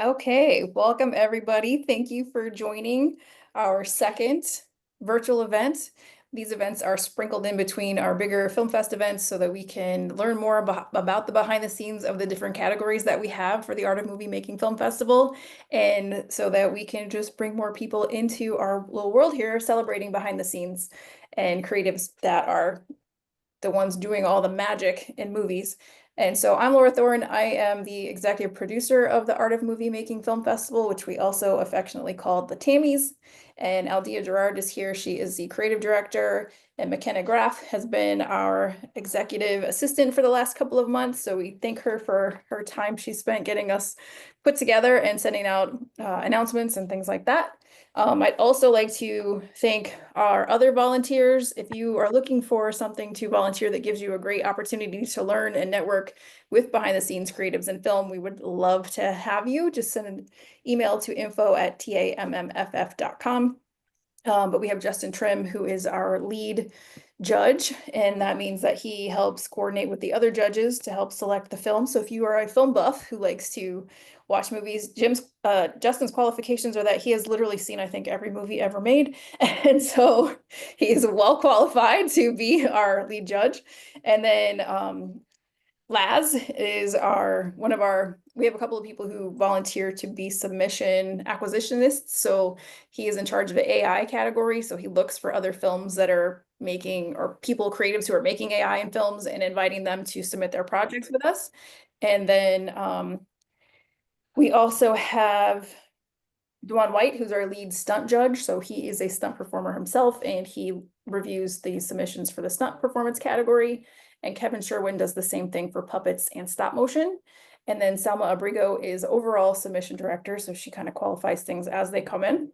Okay, welcome everybody. Thank you for joining our second virtual event. These events are sprinkled in between our bigger film fest events so that we can learn more about the behind the scenes of the different categories that we have for the Art of Movie Making Film Festival, and so that we can just bring more people into our little world here, celebrating behind the scenes and creatives that are the ones doing all the magic in movies. And so I'm Laura Thorne. I am the executive producer of the Art of Movie Making Film Festival, which we also affectionately called the Tammies. And Aldea Gerard is here. She is the creative director, and McKenna Graff has been our executive assistant for the last couple of months. So we thank her for her time she spent getting us put together and sending out announcements and things like that. I'd also like to thank our other volunteers. If you are looking for something to volunteer that gives you a great opportunity to learn and network with behind the scenes creatives in film, we would love to have you. Just send an email to info@tammff.com. But we have Justin Trim, who is our lead judge, and that means that he helps coordinate with the other judges to help select the film. So if you are a film buff who likes to watch movies, Justin's qualifications are that he has literally seen, I think, every movie ever made. And so he is well qualified to be our lead judge. And then Laz is we have a couple of people who volunteer to be submission acquisitionists. So he is in charge of the AI category. So he looks for other films that are making, or people, creatives who are making AI in films, and inviting them to submit their projects with us. And then we also have Dwan White, who's our lead stunt judge. So he is a stunt performer himself, and he reviews the submissions for the stunt performance category. And Kevin Sherwin does the same thing for puppets and stop motion. And then Salma Abrigo is overall submission director. So she kind of qualifies things as they come in.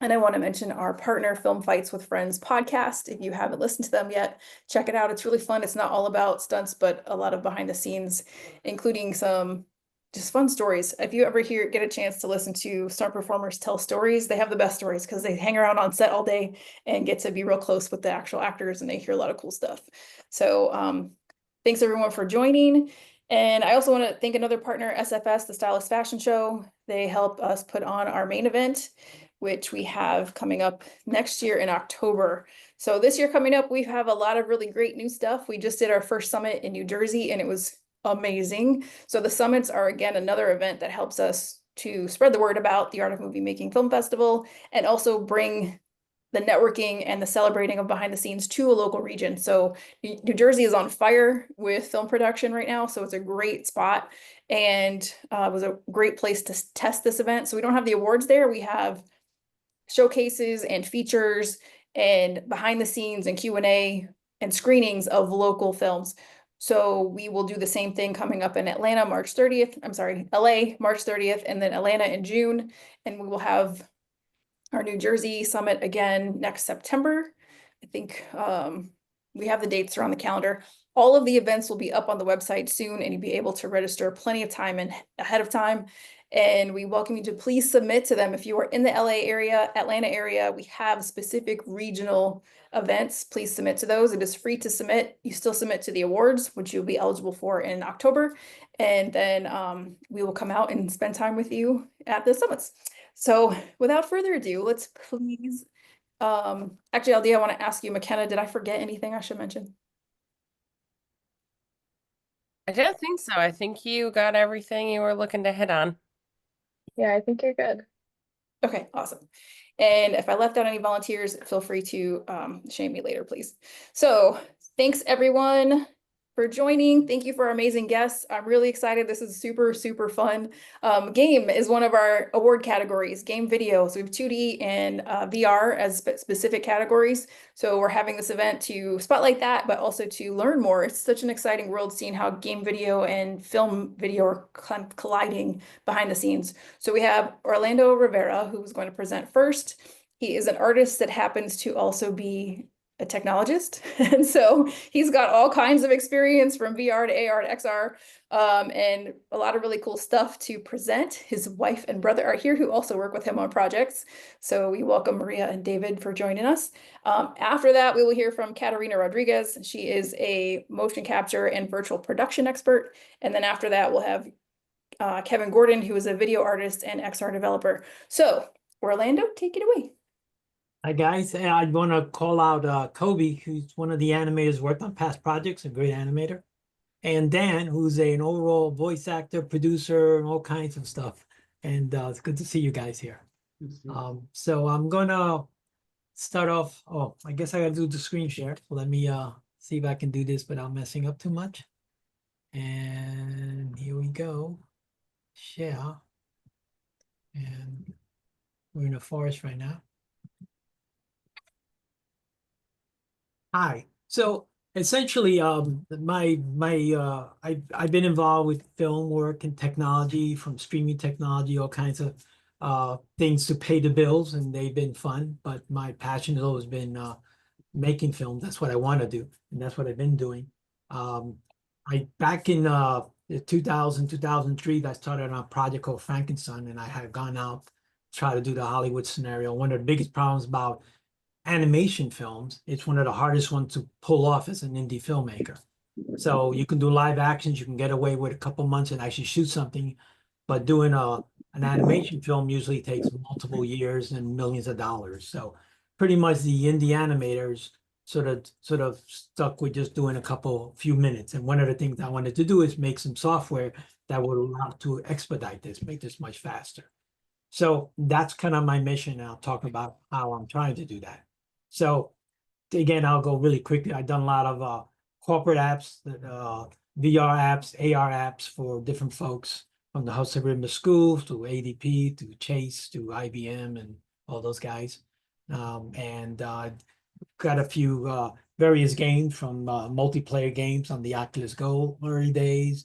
And I want to mention our partner Film Fights with Friends podcast. If you haven't listened to them yet, check it out. It's really fun. It's not all about stunts, but a lot of behind the scenes, including some just fun stories. If you ever get a chance to listen to stunt performers tell stories, they have the best stories because they hang around on set all day and get to be real close with the actual actors, and they hear a lot of cool stuff. So thanks everyone for joining. And I also want to thank another partner, SFS, the Stylist Fashion Show. They help us put on our main event, which we have coming up next year in October. So this year coming up, we have a lot of really great new stuff. We just did our first summit in New Jersey, and it was amazing. So the summits are, again, another event that helps us to spread the word about the Art of Movie Making Film Festival, and also bring the networking and the celebrating of behind the scenes to a local region. So New Jersey is on fire with film production right now, so it's a great spot, and it was a great place to test this event. So we don't have the awards there. We have showcases and features and behind the scenes and Q&A and screenings of local films. So we will do the same thing coming up in Atlanta, March 30th. I'm sorry, LA, March 30th, and then Atlanta in June. And we will have our New Jersey summit again next September. I think we have the dates around the calendar. All of the events will be up on the website soon, and you'll be able to register plenty of time and ahead of time. And we welcome you to please submit to them. If you are in the LA area, Atlanta area, we have specific regional events. Please submit to those. It is free to submit. You still submit to the awards, which you'll be eligible for in October. And then we will come out and spend time with you at the summits. So without further ado, let's please, actually, Aldea, I want to ask you, McKenna, did I forget anything I should mention? I don't think so. I think you got everything you were looking to hit on. Yeah, I think you're good. Okay, awesome. And if I left out any volunteers, feel free to shame me later, please. So thanks everyone for joining. Thank you for our amazing guests. I'm really excited. This is super, super fun. Game is one of our award categories, game video. So we have 2D and VR as specific categories. So we're having this event to spotlight that, but also to learn more. It's such an exciting world seeing how game video and film video are colliding behind the scenes. So we have Orlando Rivera, who is going to present first. He is an artist that happens to also be a technologist. And so he's got all kinds of experience from VR to AR to XR, and a lot of really cool stuff to present. His wife and brother are here who also work with him on projects. So we welcome Maria and David for joining us. After that, we will hear from Catarina Rodrigues. She is a motion capture and virtual production expert. And then after that, we'll have Kevin Gordon, who is a video artist and XR developer. So, Orlando, take it away. Hi guys, and I want to call out Kobe, who's one of the animators worked on past projects, a great animator, and Dan, who's an overall voice actor, producer, and all kinds of stuff. And it's good to see you guys here. So I'm gonna start off. Oh, I guess I gotta do the screen share. So let me see if I can do this without messing up too much. And here we go. Share. And we're in a forest right now. Hi. So essentially, I've been involved with film work and technology, from streaming technology, all kinds of things to pay the bills, and they've been fun. But my passion has always been making films. That's what I want to do, and that's what I've been doing. I back in 2000, 2003, I started on a project called Frankenstein, and I had gone out to try to do the Hollywood scenario. One of the biggest problems about animation films, it's one of the hardest ones to pull off as an indie filmmaker. So you can do live actions, you can get away with a couple months and actually shoot something, but doing an animation film usually takes multiple years and millions of dollars. So pretty much the indie animators sort of stuck with just doing a few minutes. And one of the things I wanted to do is make some software that would allow to expedite this, make this much faster. So that's kind of my mission, and I'll talk about how I'm trying to do that. So again, I'll go really quickly. I've done a lot of corporate apps, VR apps, AR apps for different folks, from the House of River Schools to ADP to Chase to IBM and all those guys. And got a few various games, from multiplayer games on the Oculus Go early days,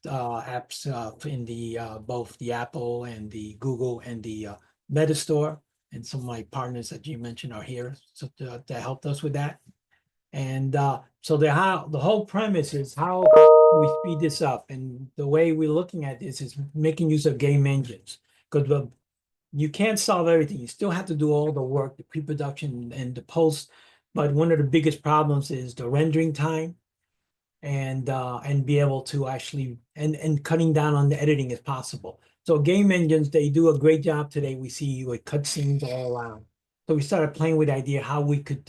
apps in the both the Apple and the Google and the Meta Store. And some of my partners that you mentioned are here, so to help us with that. And so the whole premise is how we speed this up. And the way we're looking at this is making use of game engines, because you can't solve everything. You still have to do all the work, the pre-production and the post. But one of the biggest problems is the rendering time, and be able to actually and cutting down on the editing as possible. So game engines, they do a great job today. We see with cutscenes all around. So we started playing with the idea how we could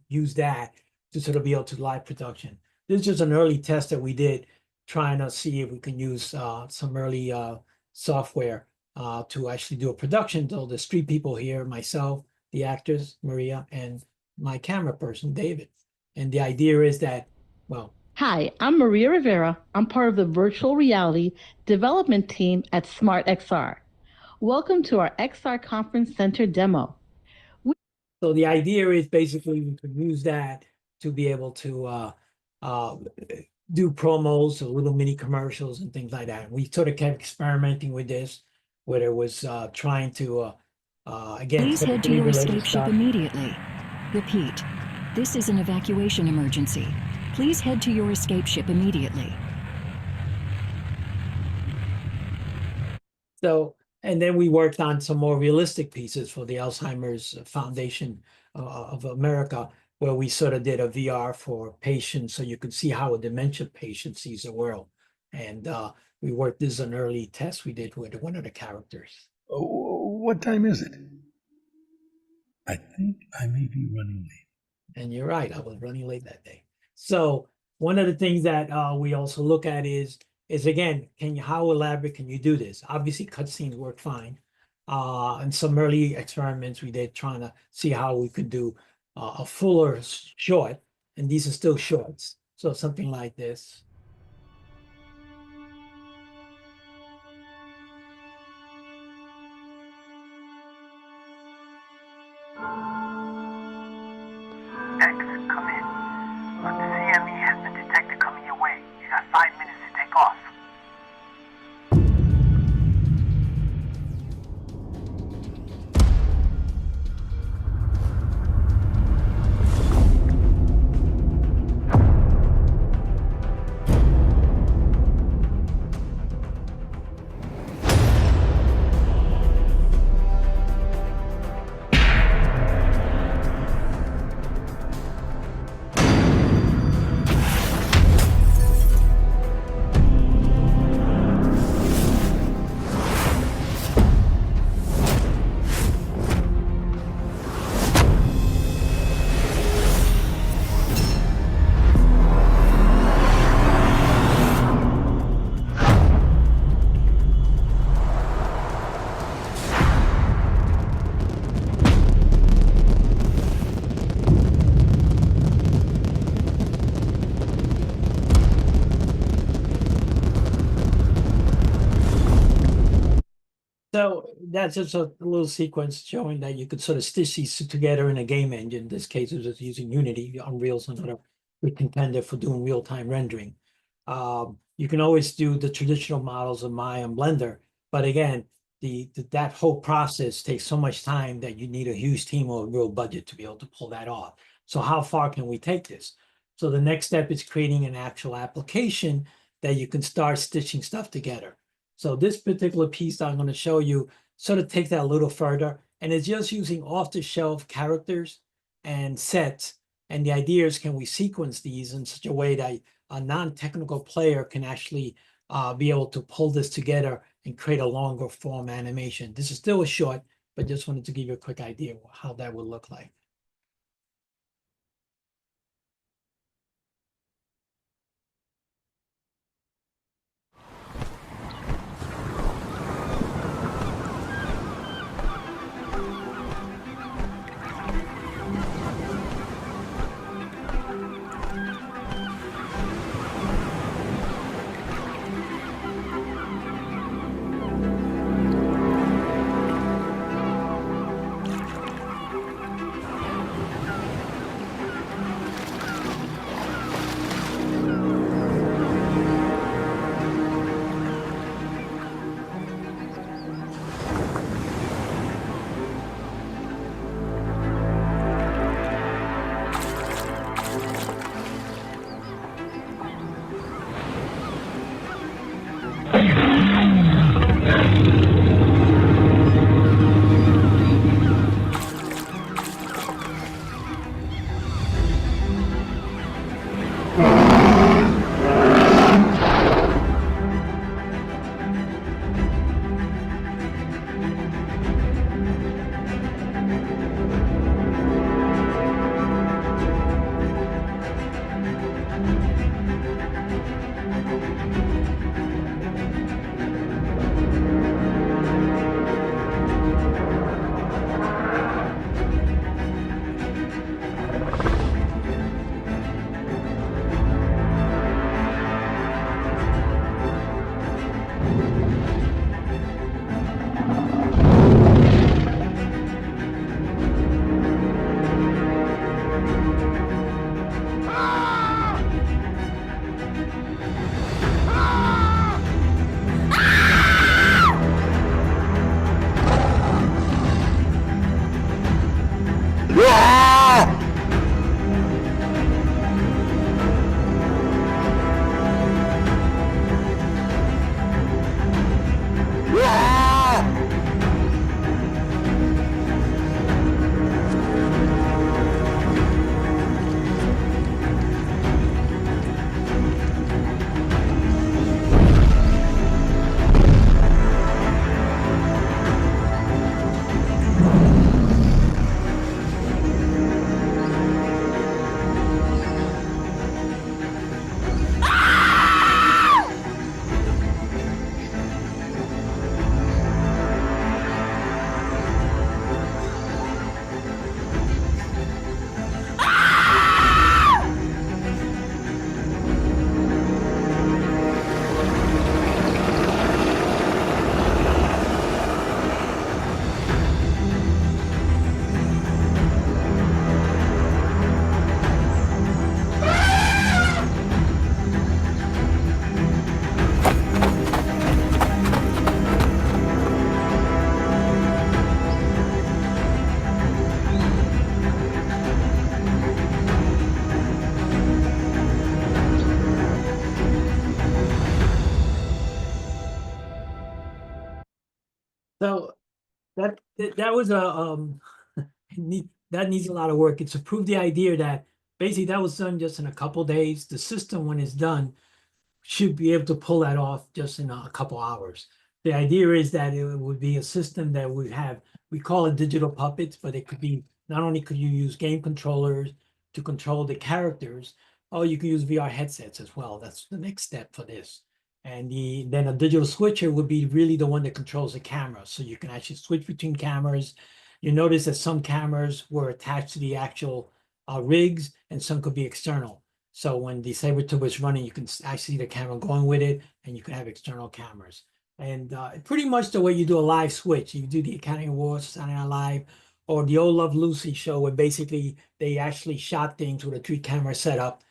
use that to sort of be able to live production. This is just an early test that we did, trying to see if we can use some early software to actually do a production. So there's 3 people here, myself, the actors, Maria, and my camera person, David. And the idea is that, well, hi, I'm Maria Rivera. I'm part of the virtual reality development team at SmartXR. Welcome to our XR Conference Center demo. So the idea is basically we could use that to be able to do promos, or little mini commercials and things like that. We sort of kept experimenting with this, where it was trying to, again, please head to your escape ship immediately. Repeat, this is an evacuation emergency. Please head to your escape ship immediately. So, and then we worked on some more realistic pieces for the Alzheimer's Foundation of America, where we sort of did a VR for patients, so you could see how a dementia patient sees the world. And we worked, this is an early test we did with one of the characters. What time is it? I think I may be running late. And you're right, I was running late that day. So one of the things that we also look at is again, how elaborate can you do this? Obviously, cutscenes work fine. And some early experiments we did, trying to see how we could do a fuller short, and these are still shorts. So something like this. X, come in. The CME has been detected coming your way. You got 5 minutes to take off. So that's just a little sequence showing that you could sort of stitch these together in a game engine. In this case, it was using Unity. Unreal's another good contender for doing real-time rendering. You can always do the traditional models of Maya and Blender, but again, that whole process takes so much time that you need a huge team or a real budget to be able to pull that off. So how far can we take this? So the next step is creating an actual application that you can start stitching stuff together. So this particular piece I'm going to show you sort of takes that a little further, and it's just using off-the-shelf characters and sets. And the idea is, can we sequence these in such a way that a non-technical player can actually be able to pull this together and create a longer form animation. This is still a short, but just wanted to give you a quick idea of how that would look like. So that was a that needs a lot of work. It's to prove the idea that basically that was done just in a couple days. The system, when it's done, should be able to pull that off just in a couple hours. The idea is that it would be a system that would have, we call it digital puppets, but it could be, not only could you use game controllers to control the characters, oh, you can use VR headsets as well. That's the next step for this. And then a digital switcher would be really the one that controls the camera. So you can actually switch between cameras. You notice that some cameras were attached to the actual rigs and some could be external. So when the saber tooth is running, you can actually see the camera going with it, and you can have external cameras. And pretty much the way you do a live switch, you do the Academy Awards, Saturday Night Live, or the old Love Lucy show, where basically they actually shot things with a 3-camera setup,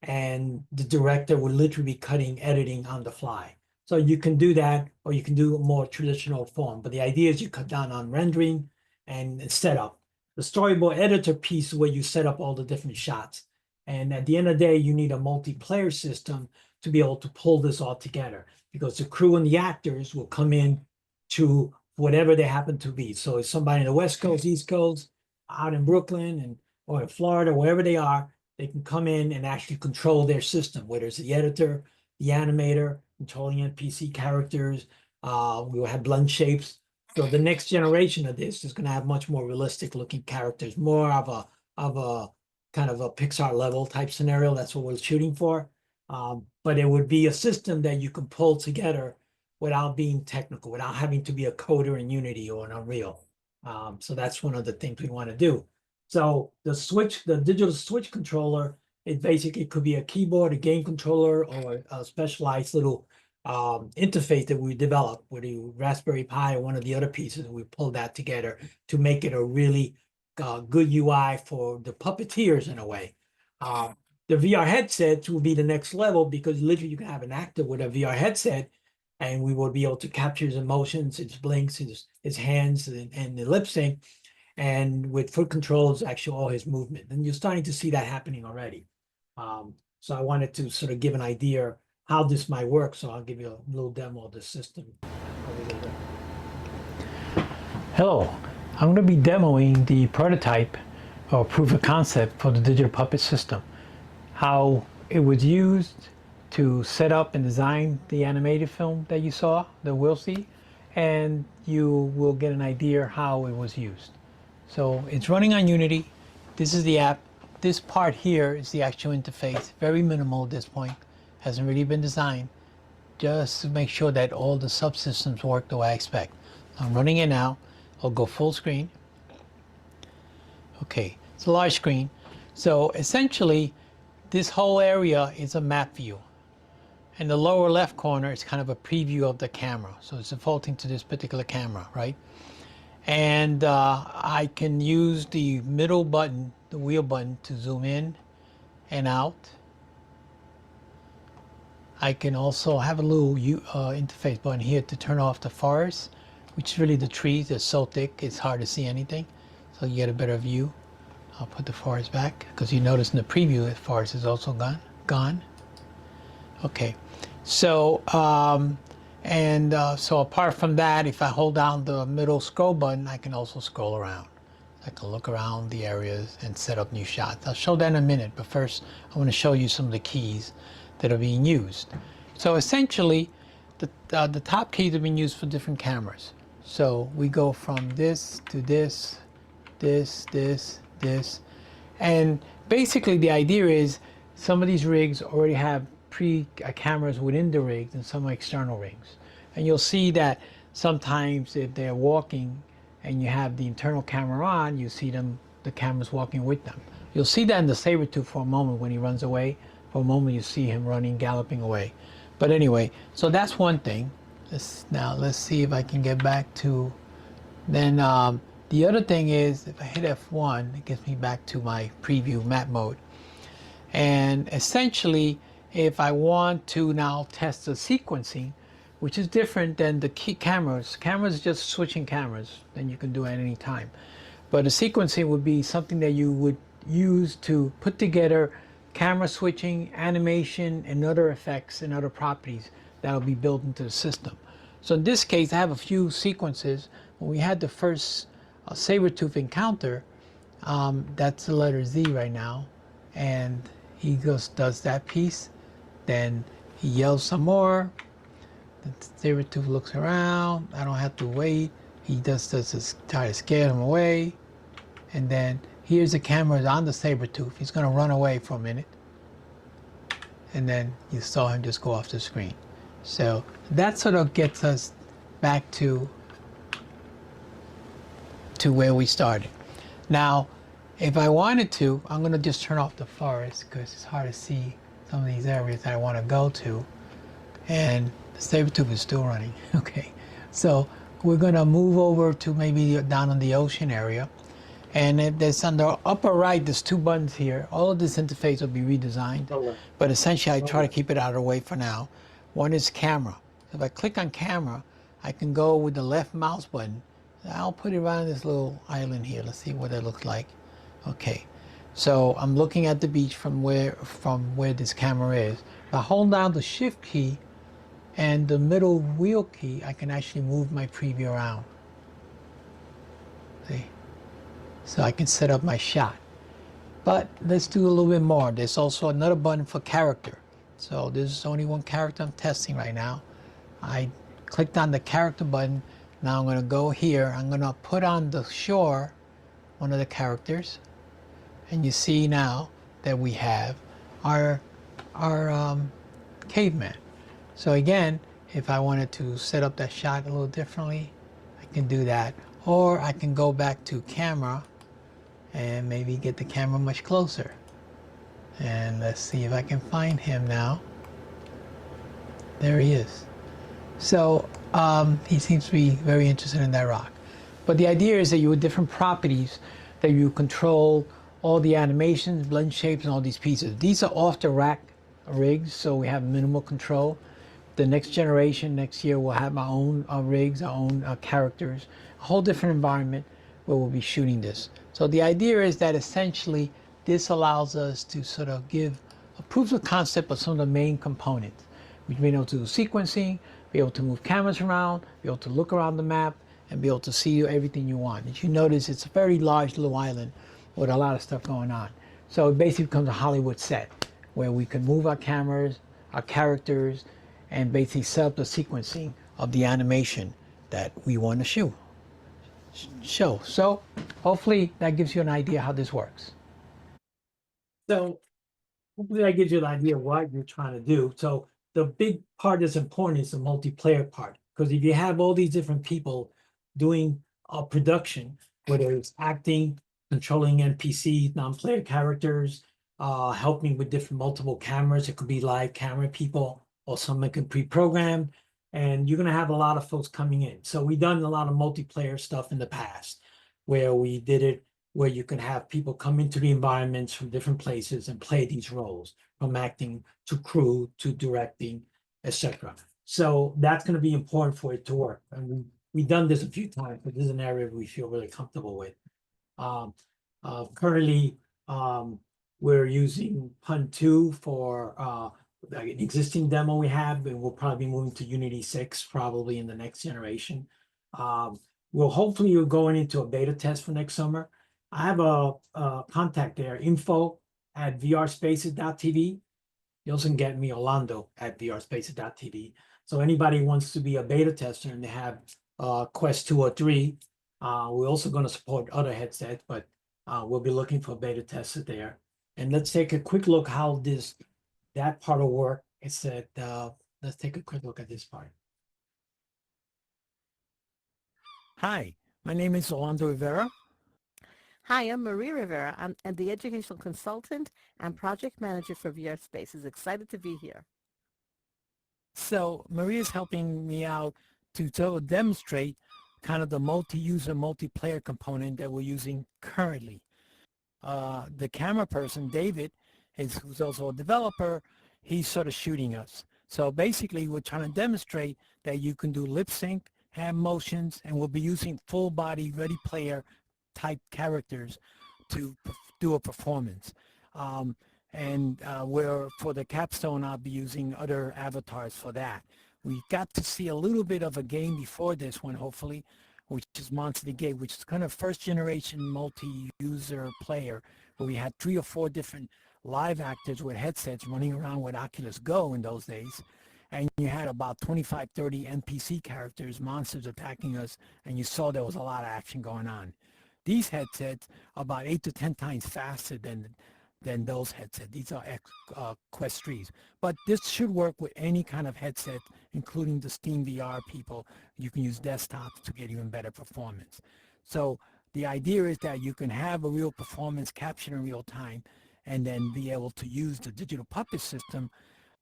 and the director would literally be cutting, editing on the fly. So you can do that, or you can do a more traditional form. But the idea is you cut down on rendering and setup. The storyboard editor piece is where you set up all the different shots. And at the end of the day, you need a multiplayer system to be able to pull this all together, because the crew and the actors will come in to whatever they happen to be. So if somebody in the West Coast, East Coast, out in Brooklyn and or in Florida, wherever they are, they can come in and actually control their system, whether it's the editor, the animator, controlling NPC characters. We will have blend shapes. So the next generation of this is going to have much more realistic looking characters, more of a kind of a Pixar level type scenario. That's what we're shooting for. But it would be a system that you can pull together without being technical, without having to be a coder in Unity or in Unreal. So that's one of the things we want to do. So the digital switch controller, it basically could be a keyboard, a game controller, or a specialized little interface that we developed with a Raspberry Pi or one of the other pieces. We pulled that together to make it a really good UI for the puppeteers in a way. The VR headsets will be the next level, because literally you can have an actor with a VR headset, and we will be able to capture his emotions, his blinks, his hands, and the lip sync. And with foot controls, actually all his movement. And you're starting to see that happening already. So I wanted to sort of give an idea how this might work. So I'll give you a little demo of the system. Hello, I'm going to be demoing the prototype or proof of concept for the digital puppet system. How it was used to set up and design the animated film that you saw, that we'll see, and you will get an idea how it was used. So it's running on Unity. This is the app. This part here is the actual interface. Very minimal at this point. Hasn't really been designed. Just to make sure that all the subsystems work the way I expect. I'm running it now. I'll go full screen. Okay, it's a large screen. So essentially, this whole area is a map view. And the lower left corner is kind of a preview of the camera. So it's defaulting to this particular camera, right? And I can use the middle button, the wheel button, to zoom in and out. I can also have a little interface button here to turn off the forest, which is really the trees. They're so thick, it's hard to see anything. So you get a better view. I'll put the forest back, because you notice in the preview, the forest is also gone. Okay, so so apart from that, if I hold down the middle scroll button, I can also scroll around. I can look around the areas and set up new shots. I'll show that in a minute, but first I want to show you some of the keys that are being used. So essentially, the top keys are being used for different cameras. So we go from this to this, this, and basically the idea is some of these rigs already have cameras within the rigs and some external rigs. And you'll see that sometimes if they're walking and you have the internal camera on, you see the camera's walking with them. You'll see that in the Sabertooth for a moment when he runs away. For a moment you see him running, galloping away. But anyway, so that's one thing. Let's see if I can get back to, then the other thing is, if I hit F1, it gets me back to my preview map mode. And essentially, if I want to now test the sequencing, which is different than the key cameras. Cameras just switching cameras, then you can do it at any time. But the sequencing would be something that you would use to put together camera switching, animation, and other effects and other properties that will be built into the system. So in this case, I have a few sequences. When we had the first Sabertooth encounter, that's the letter Z right now, and he does that piece. Then he yells some more. The Sabertooth looks around. I don't have to wait. He does this, try to scare him away. And then here's the camera on the Sabertooth. He's going to run away for a minute. And then you saw him just go off the screen. So that sort of gets us back to where we started. Now, if I wanted to, I'm going to just turn off the forest because it's hard to see some of these areas that I want to go to. And the SaberTube is still running. Okay, so we're gonna move over to maybe down in the ocean area. And if there's on the upper right, there's two buttons here. All of this interface will be redesigned, but essentially I try to keep it out of the way for now. One is camera. So if I click on camera, I can go with the left mouse button. I'll put it around this little island here. Let's see what it looks like. Okay, so I'm looking at the beach from where this camera is. If I hold down the shift key and the middle wheel key, I can actually move my preview around. See? So I can set up my shot. But let's do a little bit more. There's also another button for character. So there's only one character I'm testing right now. I clicked on the character button. Now I'm going to go here. I'm going to put on the shore one of the characters. And you see now that we have our caveman. So again, if I wanted to set up that shot a little differently, I can do that. Or I can go back to camera and maybe get the camera much closer. And let's see if I can find him now. There he is. So he seems to be very interested in that rock. But the idea is that you have different properties that you control all the animations, blend shapes, and all these pieces. These are off the rack rigs, so we have minimal control. The next generation, next year, we'll have our own rigs, our own characters, a whole different environment where we'll be shooting this. So the idea is that essentially this allows us to sort of give a proof of concept of some of the main components. We've been able to do sequencing, be able to move cameras around, be able to look around the map, and be able to see everything you want. As you notice, it's a very large little island with a lot of stuff going on. So it basically becomes a Hollywood set where we can move our cameras, our characters, and basically set up the sequencing of the animation that we want to show. So hopefully that gives you an idea how this works. So hopefully that gives you an idea of what you're trying to do. So the big part that's important is the multiplayer part. Because if you have all these different people doing a production, whether it's acting, controlling NPCs, non-player characters, helping with different multiple cameras, it could be live camera people, or someone can pre-program, and you're gonna have a lot of folks coming in. So we've done a lot of multiplayer stuff in the past, where we did it, where you can have people come into the environments from different places and play these roles, from acting to crew to directing, etc. So that's gonna be important for it to work. And we've done this a few times, but this is an area we feel really comfortable with. Currently, we're using Pun 2 for an existing demo we have, and we'll probably be moving to Unity 6 probably in the next generation. We'll hopefully you're going into a beta test for next summer. I have a contact there, info@vrspaces.tv. You also can get me Orlando@vrspaces.tv. So anybody wants to be a beta tester and they have Quest 2 or 3, we're also going to support other headsets, but we'll be looking for beta testers there. And let's take a quick look how that part of work is that let's take a quick look at this part. Hi, my name is Orlando Rivera. Hi, I'm Maria Rivera. I'm the educational consultant and project manager for VR Spaces. Excited to be here. So Maria's helping me out to demonstrate kind of the multi-user, multiplayer component that we're using currently. The camera person, David, who's also a developer, he's sort of shooting us. So basically, we're trying to demonstrate that you can do lip sync, hand motions, and we'll be using full body, ready player type characters to do a performance. Where for the capstone, I'll be using other avatars for that. We got to see a little bit of a game before this one, hopefully, which is Monster the Gate, which is kind of first generation multi-user player, where we had 3 or 4 different live actors with headsets running around with Oculus Go in those days. And you had about 25, 30 NPC characters, monsters attacking us, and you saw there was a lot of action going on. These headsets are about 8 to 10 times faster than those headsets. These are Quest 3s. But this should work with any kind of headset, including the Steam VR people. You can use desktops to get even better performance. So the idea is that you can have a real performance captured in real time, and then be able to use the digital puppet system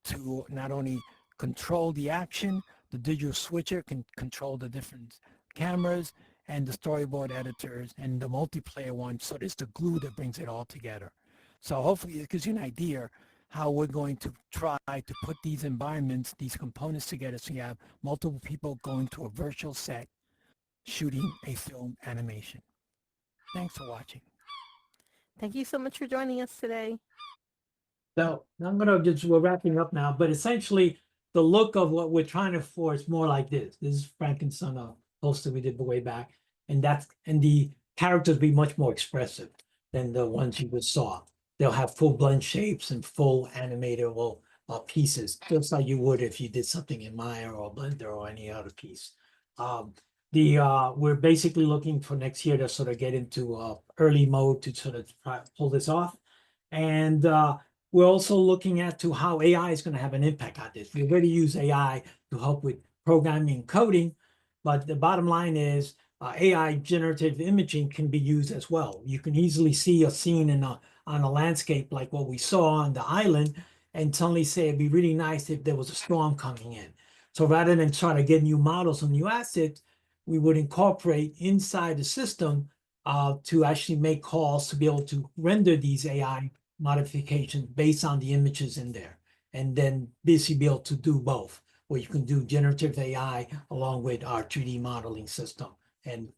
to not only control the action. The digital switcher can control the different cameras, and the storyboard editors and the multiplayer one. So it's the glue that brings it all together. So hopefully it gives you an idea how we're going to try to put these environments, these components together, so you have multiple people going to a virtual set shooting a film animation. Thanks for watching. Thank you so much for joining us today. So we're wrapping up now, but essentially the look of what we're trying to force is more like this. This is Frankenstein, a poster we did way back. And the characters be much more expressive than the ones you just saw. They'll have full blend shapes and full animatable pieces, just like you would if you did something in Maya or Blender or any other piece. We're basically looking for next year to sort of get into early mode to sort of pull this off. And we're also looking at how AI is going to have an impact on this. We already use AI to help with programming and coding, but the bottom line is AI generative imaging can be used as well. You can easily see a scene on a landscape like what we saw on the island and suddenly say it'd be really nice if there was a storm coming in. So rather than try to get new models or new assets, we would incorporate inside the system to actually make calls to be able to render these AI modifications based on the images in there, and then basically be able to do both, where you can do generative AI along with our 3D modeling system and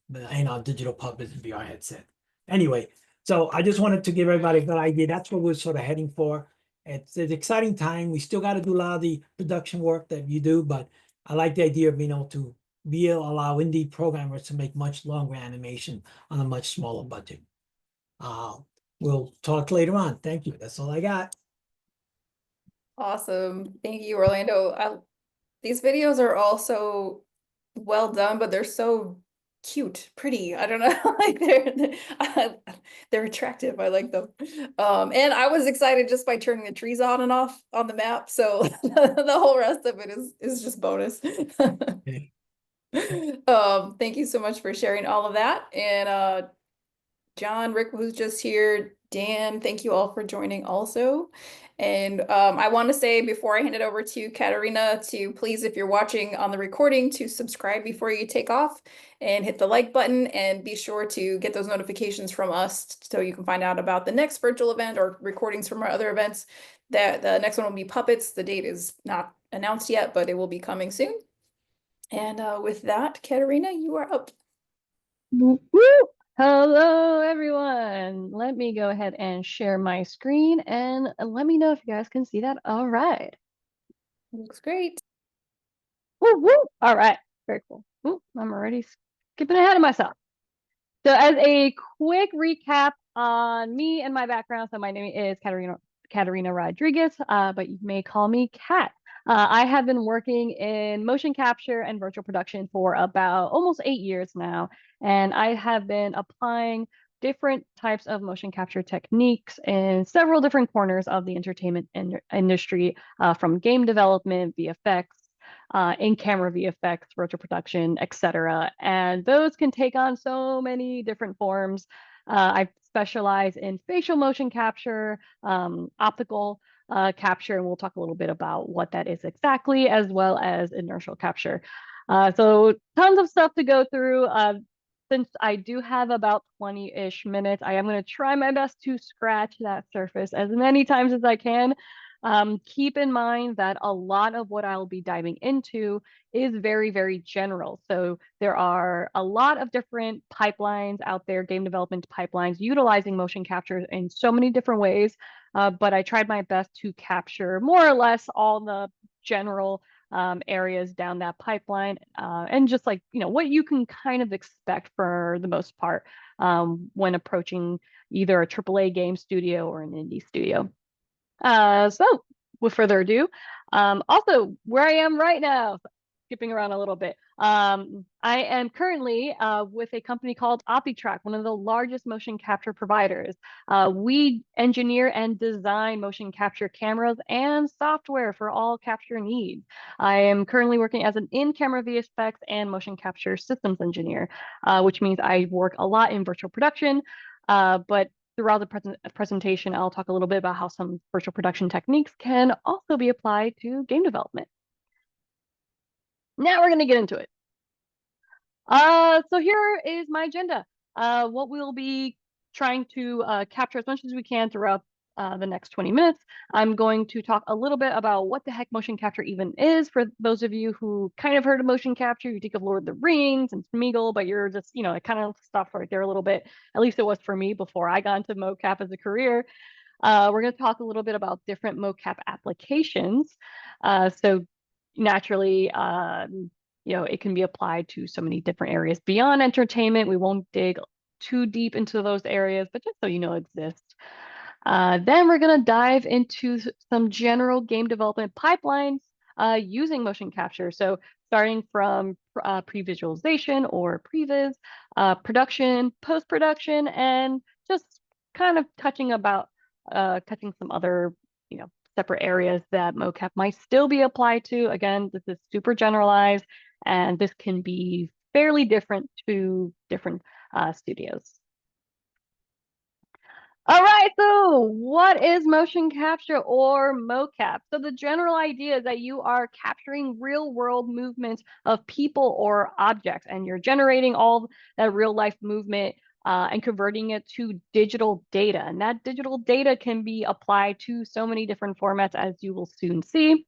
our digital puppets and VR headset. Anyway, so I just wanted to give everybody a good idea. That's what we're sort of heading for. It's an exciting time. We still got to do a lot of the production work that you do, but I like the idea of being able to allow indie programmers to make much longer animation on a much smaller budget. We'll talk later on. Thank you. That's all I got. Awesome. Thank you, Orlando. These videos are also well done, but they're so cute, pretty. I don't know, like they're attractive. I like them. And I was excited just by turning the trees on and off on the map. So the whole rest of it is just bonus. Okay. Thank you so much for sharing all of that. And John, Rick, who's just here, Dan, thank you all for joining also. And I want to say before I hand it over to Catarina to please, if you're watching on the recording, to subscribe before you take off and hit the like button, and be sure to get those notifications from us so you can find out about the next virtual event or recordings from our other events. That the next one will be Puppets. The date is not announced yet, but it will be coming soon. And with that, Catarina, you are up. Woo! Hello, everyone. Let me go ahead and share my screen and let me know if you guys can see that. All right. Looks great. Woo, woo. All right. Very cool. Ooh, I'm already skipping ahead of myself. So as a quick recap on me and my background, so my name is Catarina Rodrigues, but you may call me Kat. I have been working in motion capture and virtual production for about almost 8 years now, and I have been applying different types of motion capture techniques in several different corners of the entertainment industry, from game development, VFX, in-camera VFX, virtual production, etc. And those can take on so many different forms. I specialize in facial motion capture, optical capture, and we'll talk a little bit about what that is exactly, as well as inertial capture. So tons of stuff to go through. Since I do have about 20-ish minutes, I am going to try my best to scratch that surface as many times as I can. Keep in mind that a lot of what I'll be diving into is very, very general. So there are a lot of different pipelines out there, game development pipelines, utilizing motion capture in so many different ways. But I tried my best to capture more or less all the general areas down that pipeline, and just like, what you can kind of expect for the most part when approaching either a AAA game studio or an indie studio. So with further ado, also where I am right now, skipping around a little bit. I am currently with a company called OptiTrack, one of the largest motion capture providers. We engineer and design motion capture cameras and software for all capture needs. I am currently working as an in-camera VFX and motion capture systems engineer, which means I work a lot in virtual production, but throughout the presentation, I'll talk a little bit about how some virtual production techniques can also be applied to game development. Now we're gonna get into it. So here is my agenda. What we'll be trying to capture as much as we can throughout the next 20 minutes. I'm going to talk a little bit about what the heck motion capture even is for those of you who kind of heard of motion capture. You think of Lord of the Rings and Smeagol, but you're just, you know, it kind of stopped right there a little bit. At least it was for me before I got into mocap as a career. We're going to talk a little bit about different mocap applications. So naturally, you know, it can be applied to so many different areas beyond entertainment. We won't dig too deep into those areas, but just so you know exist. Then we're going to dive into some general game development pipelines using motion capture. So starting from pre-visualization or previs, production, post-production, and just kind of touching some other, you know, separate areas that mocap might still be applied to. Again, this is super generalized, and this can be fairly different to different studios. All right, so what is motion capture or mocap? So the general idea is that you are capturing real world movements of people or objects, and you're generating all that real life movement and converting it to digital data. And that digital data can be applied to so many different formats, as you will soon see.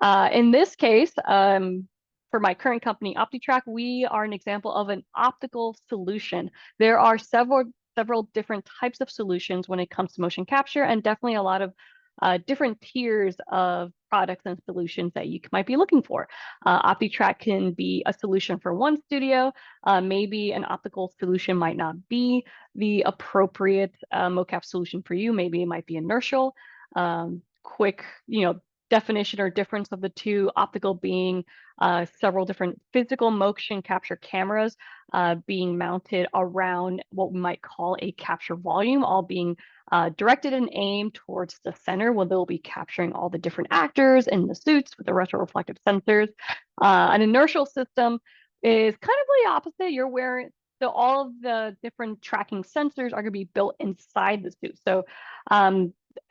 In this case, for my current company, OptiTrack, we are an example of an optical solution. There are several different types of solutions when it comes to motion capture, and definitely a lot of different tiers of products and solutions that you might be looking for. OptiTrack can be a solution for one studio. Maybe an optical solution might not be the appropriate mocap solution for you. Maybe it might be inertial. Quick, you know, definition or difference of the two: optical being several different physical motion capture cameras being mounted around what we might call a capture volume, all being directed and aimed towards the center, where they'll be capturing all the different actors in the suits with the retroreflective sensors. An inertial system is kind of the opposite. You're wearing, so all of the different tracking sensors are going to be built inside the suit. So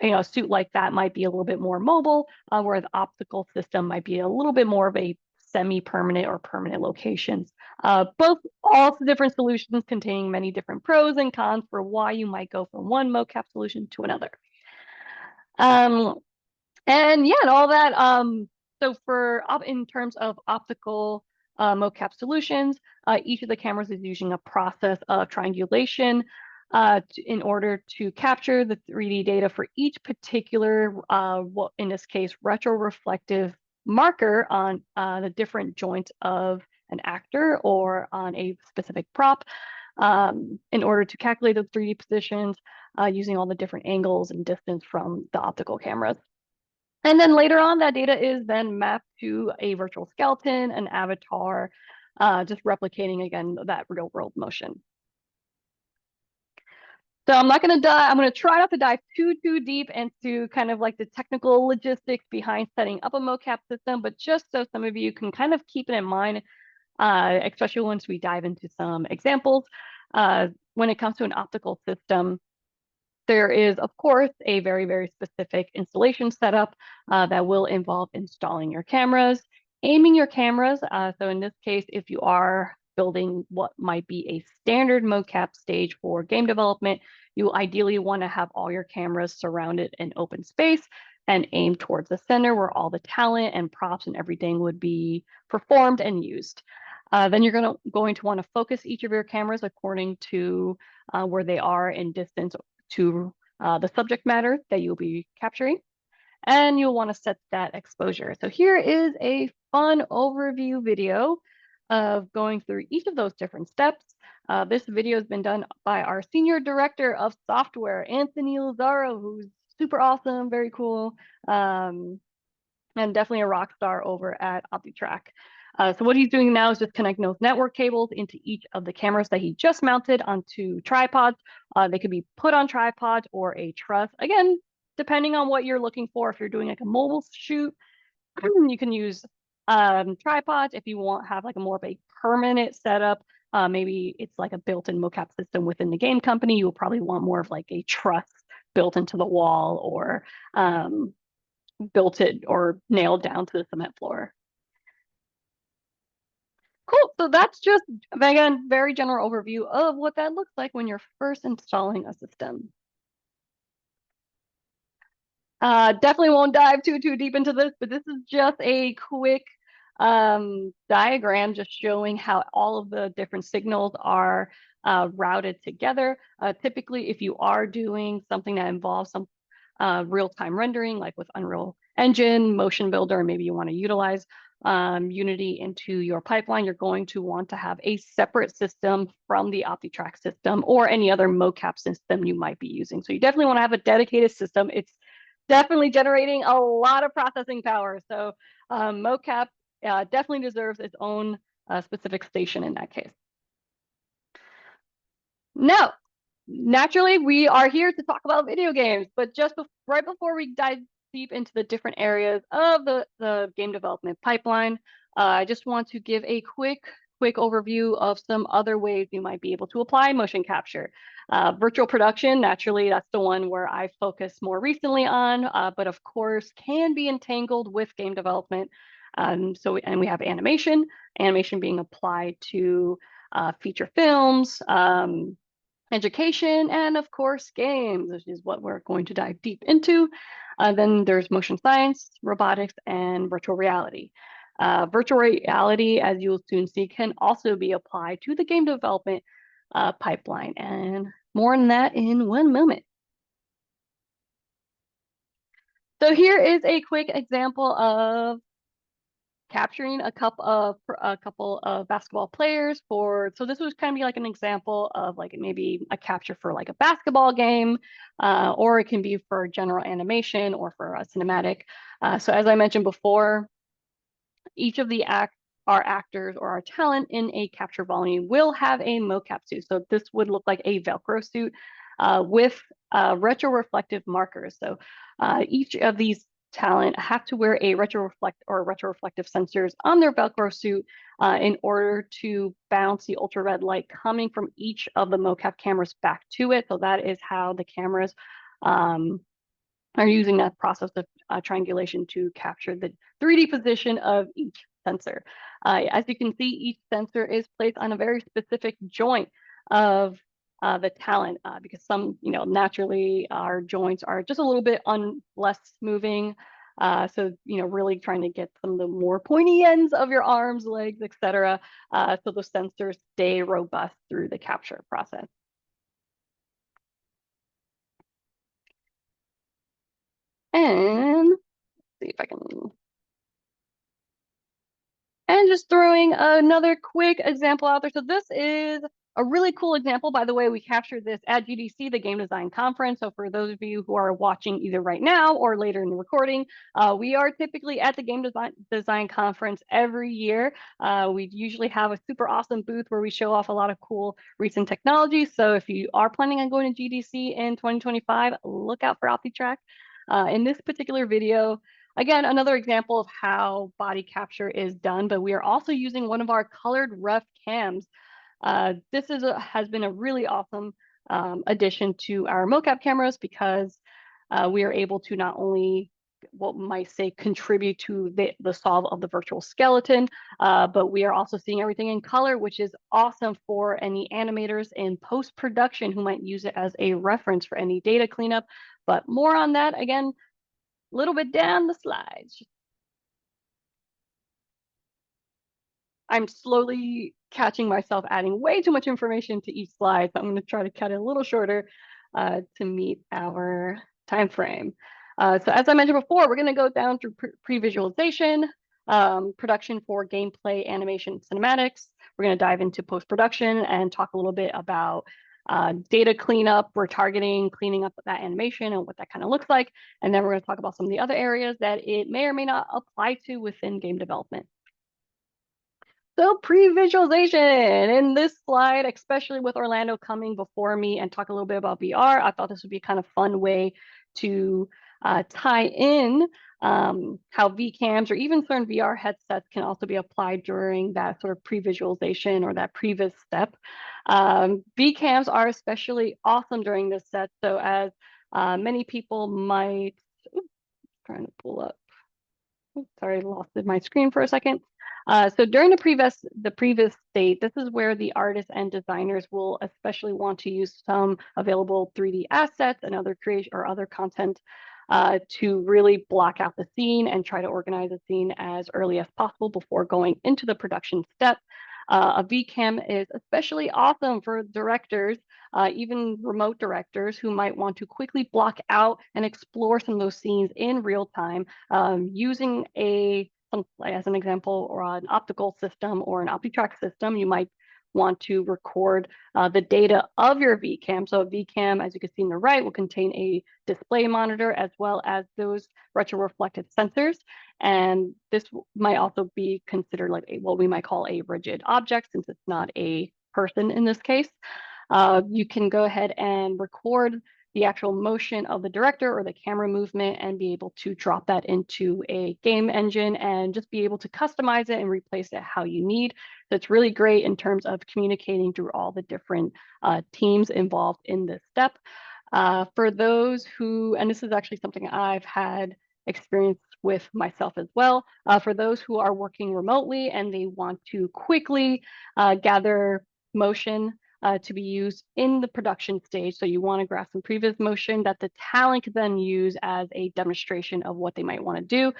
you know, a suit like that might be a little bit more mobile, whereas the optical system might be a little bit more of a semi-permanent or permanent locations. All the different solutions containing many different pros and cons for why you might go from one mocap solution to another. And yeah, and all that. So in terms of optical mocap solutions, each of the cameras is using a process of triangulation in order to capture the 3D data for each particular, what in this case, retroreflective marker on the different joints of an actor or on a specific prop, in order to calculate those 3D positions using all the different angles and distance from the optical cameras. And then later on, that data is then mapped to a virtual skeleton, an avatar, just replicating, again, that real world motion. So I'm not going to I'm going to try not to dive too deep into kind of like the technical logistics behind setting up a mocap system, but just so some of you can kind of keep it in mind, especially once we dive into some examples. When it comes to an optical system, there is, of course, a very, very specific installation setup that will involve installing your cameras, aiming your cameras. So in this case, if you are building what might be a standard mocap stage for game development, you ideally want to have all your cameras surrounded in open space and aim towards the center where all the talent and props and everything would be performed and used. Then you're going to want to focus each of your cameras according to where they are in distance to the subject matter that you'll be capturing. And you'll want to set that exposure. So here is a fun overview video of going through each of those different steps. This video has been done by our Senior Director of Software, Anthony Lazaro, who's super awesome, very cool, and definitely a rock star over at OptiTrack. So what he's doing now is just connecting those network cables into each of the cameras that he just mounted onto tripods. They could be put on tripods or a truss. Again, depending on what you're looking for. If you're doing like a mobile shoot, you can use tripods. If you want have like a more of a permanent setup, maybe it's like a built-in mocap system within the game company, you'll probably want more of like a truss built into the wall or built it or nailed down to the cement floor. So that's just, again, very general overview of what that looks like when you're first installing a system. Definitely won't dive too deep into this, but this is just a quick diagram just showing how all of the different signals are routed together. Typically, if you are doing something that involves some real-time rendering, like with Unreal Engine, Motion Builder, maybe you want to utilize Unity into your pipeline, you're going to want to have a separate system from the OptiTrack system or any other mocap system you might be using. So you definitely want to have a dedicated system. It's definitely generating a lot of processing power. So mocap definitely deserves its own specific station in that case. Now, naturally, we are here to talk about video games, but just right before we dive deep into the different areas of the game development pipeline, I just want to give a quick overview of some other ways you might be able to apply motion capture. Virtual production, naturally, that's the one where I focus more recently on, but of course can be entangled with game development. And we have animation being applied to feature films, education, and of course games, which is what we're going to dive deep into. Then there's motion science, robotics, and virtual reality. Virtual reality, as you'll soon see, can also be applied to the game development pipeline, and more on that in one moment. So here is a quick example of capturing a couple of basketball players so this was kind of be like an example of like maybe a capture for like a basketball game, or it can be for general animation or for a cinematic. So as I mentioned before, each of our actors or our talent in a capture volume will have a mocap suit. So this would look like a Velcro suit with retroreflective markers. So each of these talent have to wear a retroreflective sensors on their Velcro suit in order to bounce the ultra-red light coming from each of the mocap cameras back to it. So that is how the cameras are using that process of triangulation to capture the 3D position of each sensor. As you can see, each sensor is placed on a very specific joint of the talent because some, naturally our joints are just a little bit less moving. So, really trying to get some of the more pointy ends of your arms, legs, etc. So those sensors stay robust through the capture process. And let's see if I can. And just throwing another quick example out there. So this is a really cool example. By the way, we captured this at GDC, the Game Design Conference. So for those of you who are watching either right now or later in the recording, we are typically at the Game Design Conference every year. We usually have a super awesome booth where we show off a lot of cool recent technology. So if you are planning on going to GDC in 2025, look out for OptiTrack. In this particular video, again, another example of how body capture is done, but we are also using one of our colored ref cams. This has been a really awesome addition to our mocap cameras because we are able to not only, what might say, contribute to the solve of the virtual skeleton, but we are also seeing everything in color, which is awesome for any animators in post-production who might use it as a reference for any data cleanup. But more on that, again, a little bit down the slides. I'm slowly catching myself adding way too much information to each slide, so I'm going to try to cut it a little shorter to meet our time frame. So as I mentioned before, we're going to go down through pre-visualization, production for gameplay, animation, cinematics. We're going to dive into post-production and talk a little bit about data cleanup. We're targeting cleaning up that animation and what that kind of looks like. And then we're going to talk about some of the other areas that it may or may not apply to within game development. So pre-visualization in this slide, especially with Orlando coming before me and talk a little bit about VR, I thought this would be a kind of fun way to tie in how VCams or even certain VR headsets can also be applied during that sort of pre-visualization or that previs step. VCams are especially awesome during this set. So as many people might, trying to pull up, sorry, lost my screen for a second. So during the previous state, this is where the artists and designers will especially want to use some available 3D assets and other creation or other content to really block out the scene and try to organize the scene as early as possible before going into the production step. A VCAM is especially awesome for directors, even remote directors who might want to quickly block out and explore some of those scenes in real time using as an example, or an optical system or an OptiTrack system. You might want to record the data of your VCAM. So a VCAM, as you can see on the right, will contain a display monitor as well as those retroreflective sensors. And this might also be considered like what we might call a rigid object, since it's not a person in this case. You can go ahead and record the actual motion of the director or the camera movement and be able to drop that into a game engine and just be able to customize it and replace it how you need. So it's really great in terms of communicating through all the different teams involved in this step. For those who, and this is actually something I've had experience with myself as well, for those who are working remotely and they want to quickly gather motion to be used in the production stage. So you want to grab some previous motion that the talent can then use as a demonstration of what they might want to do.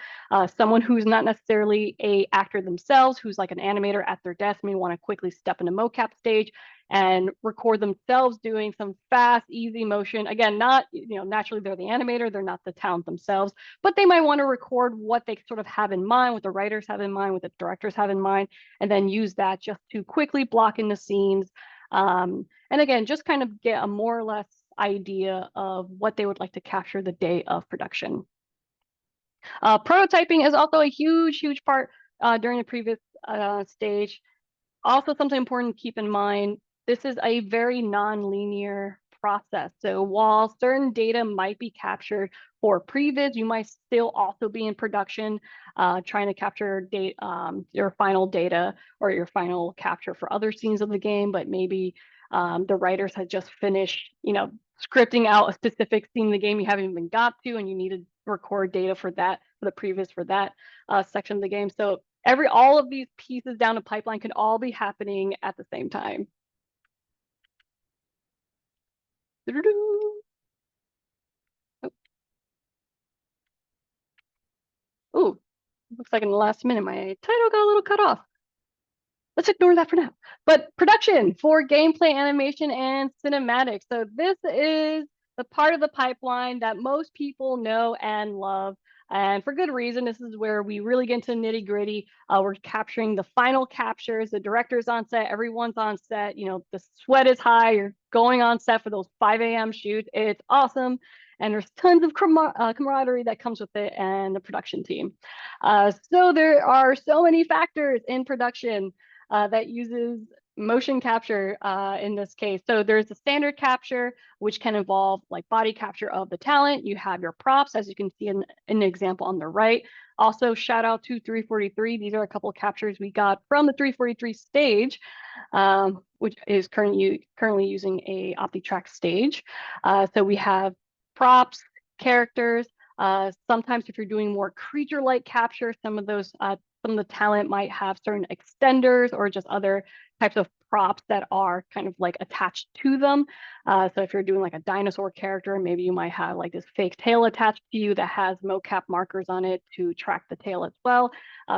Someone who's not necessarily an actor themselves, who's like an animator at their desk, may want to quickly step into mocap stage and record themselves doing some fast, easy motion. Again, not, naturally they're the animator, they're not the talent themselves, but they might want to record what they sort of have in mind, what the writers have in mind, what the directors have in mind, and then use that just to quickly block in the scenes. And again, just kind of get a more or less idea of what they would like to capture the day of production. Prototyping is also a huge part during the previous stage. Also something important to keep in mind, this is a very non-linear process. So while certain data might be captured for previs, you might still also be in production trying to capture your final data or your final capture for other scenes of the game, but maybe the writers had just finished, scripting out a specific scene in the game you haven't even got to, and you need to record data for that, for the previs for that section of the game. So all of these pieces down the pipeline could all be happening at the same time. Oh, looks like in the last minute my title got a little cut off. Let's ignore that for now. But production for gameplay, animation, and cinematics. So this is the part of the pipeline that most people know and love. And for good reason. This is where we really get into nitty gritty. We're capturing the final captures, the director's on set, everyone's on set, the sweat is high, you're going on set for those 5 a.m. shoots. It's awesome. And there's tons of camaraderie that comes with it and the production team. So there are so many factors in production that uses motion capture in this case. So there's a standard capture, which can involve like body capture of the talent. You have your props, as you can see in an example on the right. Also, shout out to 343. These are a couple of captures we got from the 343 stage, which is currently using a OptiTrack stage. So we have props, characters. Sometimes if you're doing more creature-like capture, some of the talent might have certain extenders or just other types of props that are kind of like attached to them. So if you're doing like a dinosaur character, maybe you might have like this fake tail attached to you that has mocap markers on it to track the tail as well.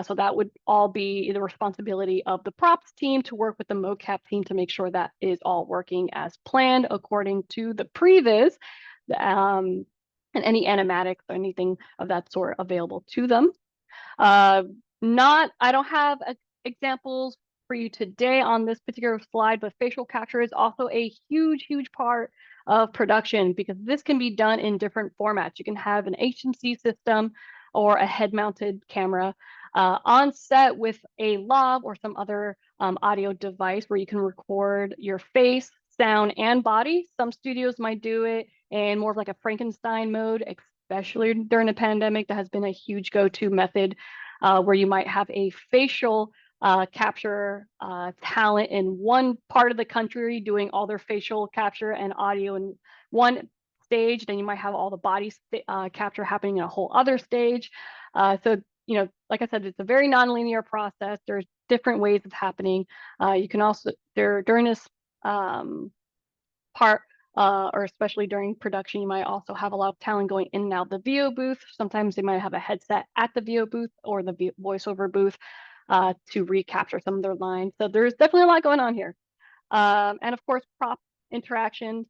So that would all be the responsibility of the props team to work with the mocap team to make sure that is all working as planned according to the previs. And any animatics or anything of that sort available to them. I don't have examples for you today on this particular slide, but facial capture is also a huge part of production because this can be done in different formats. You can have an H&C system or a head-mounted camera on set with a lav or some other audio device where you can record your face, sound, and body. Some studios might do it in more of like a Frankenstein mode, especially during the pandemic. That has been a huge go-to method where you might have a facial capture talent in one part of the country doing all their facial capture and audio in one stage. Then you might have all the body capture happening in a whole other stage. So like I said, it's a very nonlinear process. There's different ways of happening. You can also, during this part, or especially during production, you might also have a lot of talent going in and out the VO booth. Sometimes they might have a headset at the VO booth or the voiceover booth to recapture some of their lines. So there's definitely a lot going on here. And of course, prop interactions.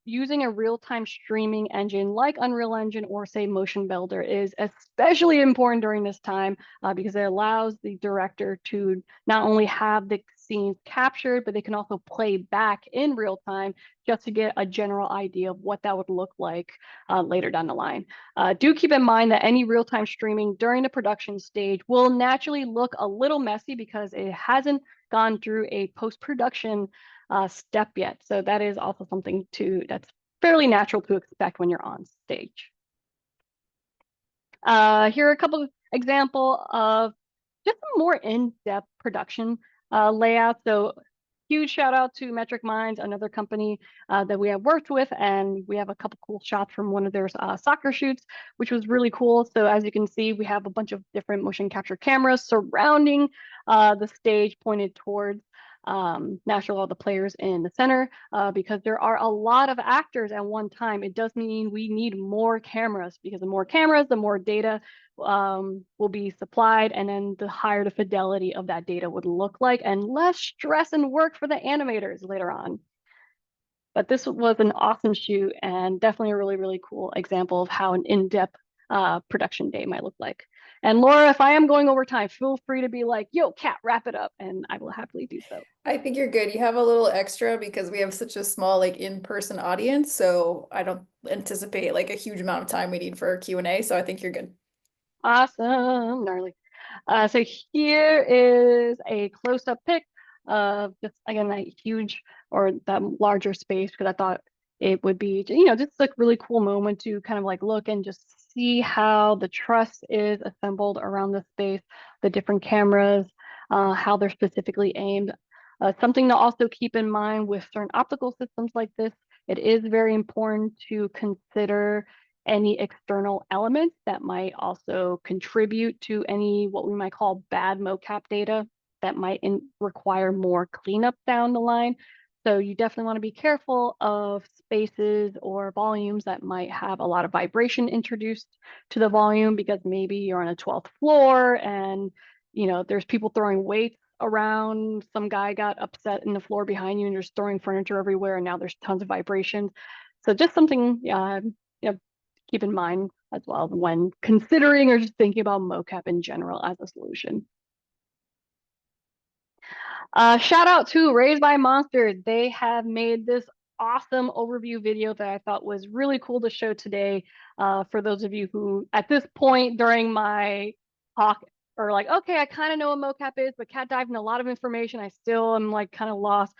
Using a real-time streaming engine like Unreal Engine or say Motion Builder is especially important during this time because it allows the director to not only have the scenes captured, but they can also play back in real time just to get a general idea of what that would look like later down the line. Do keep in mind that any real-time streaming during the production stage will naturally look a little messy because it hasn't gone through a post-production step yet. So that is also something that's fairly natural to expect when you're on stage. Here are a couple of examples of just a more in-depth production layout. So huge shout out to Metric Minds, another company that we have worked with, and we have a couple cool shots from one of their soccer shoots, which was really cool. So as you can see, we have a bunch of different motion capture cameras surrounding the stage pointed towards naturally all the players in the center because there are a lot of actors at one time. It does mean we need more cameras because the more cameras, the more data will be supplied, and then the higher the fidelity of that data would look like and less stress and work for the animators later on. But this was an awesome shoot and definitely a really, really cool example of how an in-depth production day might look like. And Laura, if I am going over time, feel free to be like, yo, Kat, wrap it up, and I will happily do so. I think you're good. You have a little extra because we have such a small like in-person audience, so I don't anticipate like a huge amount of time we need for Q&A, so I think you're good. Awesome, gnarly. So here is a close-up pic of just, again, that huge or that larger space because I thought it would be, just a really cool moment to kind of like look and just see how the truss is assembled around the space, the different cameras, how they're specifically aimed. Something to also keep in mind with certain optical systems like this, it is very important to consider any external elements that might also contribute to any what we might call bad mocap data that might require more cleanup down the line. So you definitely want to be careful of spaces or volumes that might have a lot of vibration introduced to the volume because maybe you're on a 12th floor and there's people throwing weights around. Some guy got upset in the floor behind you and you're just throwing furniture everywhere and now there's tons of vibrations. So just something keep in mind as well when considering or just thinking about mocap in general as a solution. Shout out to Raised by Monsters. They have made this awesome overview video that I thought was really cool to show today for those of you who at this point during my talk are like, okay, I kind of know what mocap is, but Kat dived in a lot of information. I still am like kind of lost.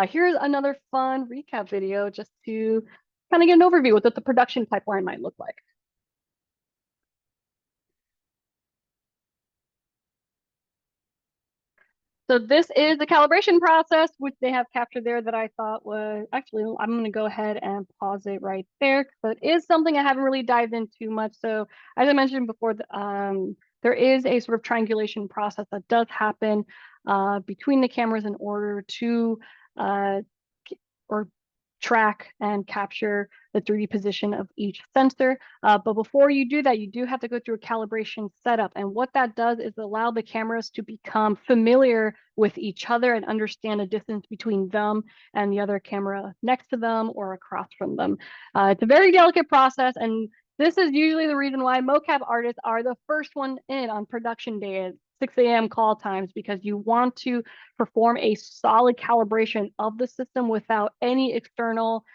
Here's another fun recap video just to kind of get an overview of what the production pipeline might look like. So this is the calibration process, which they have captured there that I thought was, actually, I'm going to go ahead and pause it right there because it is something I haven't really dived into much. So as I mentioned before, there is a sort of triangulation process that does happen between the cameras in order to track and capture the 3D position of each sensor. But before you do that, you do have to go through a calibration setup. And what that does is allow the cameras to become familiar with each other and understand the distance between them and the other camera next to them or across from them. It's a very delicate process, and this is usually the reason why mocap artists are the first one in on production day at 6 a.m. call times, because you want to perform a solid calibration of the system without any external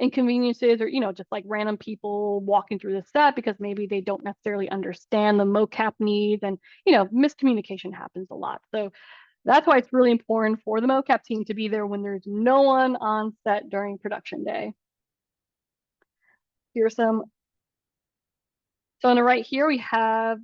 inconveniences or, just like random people walking through the set because maybe they don't necessarily understand the mocap needs and, miscommunication happens a lot. So that's why it's really important for the mocap team to be there when there's no one on set during production day. Here's some. So on the right here, we have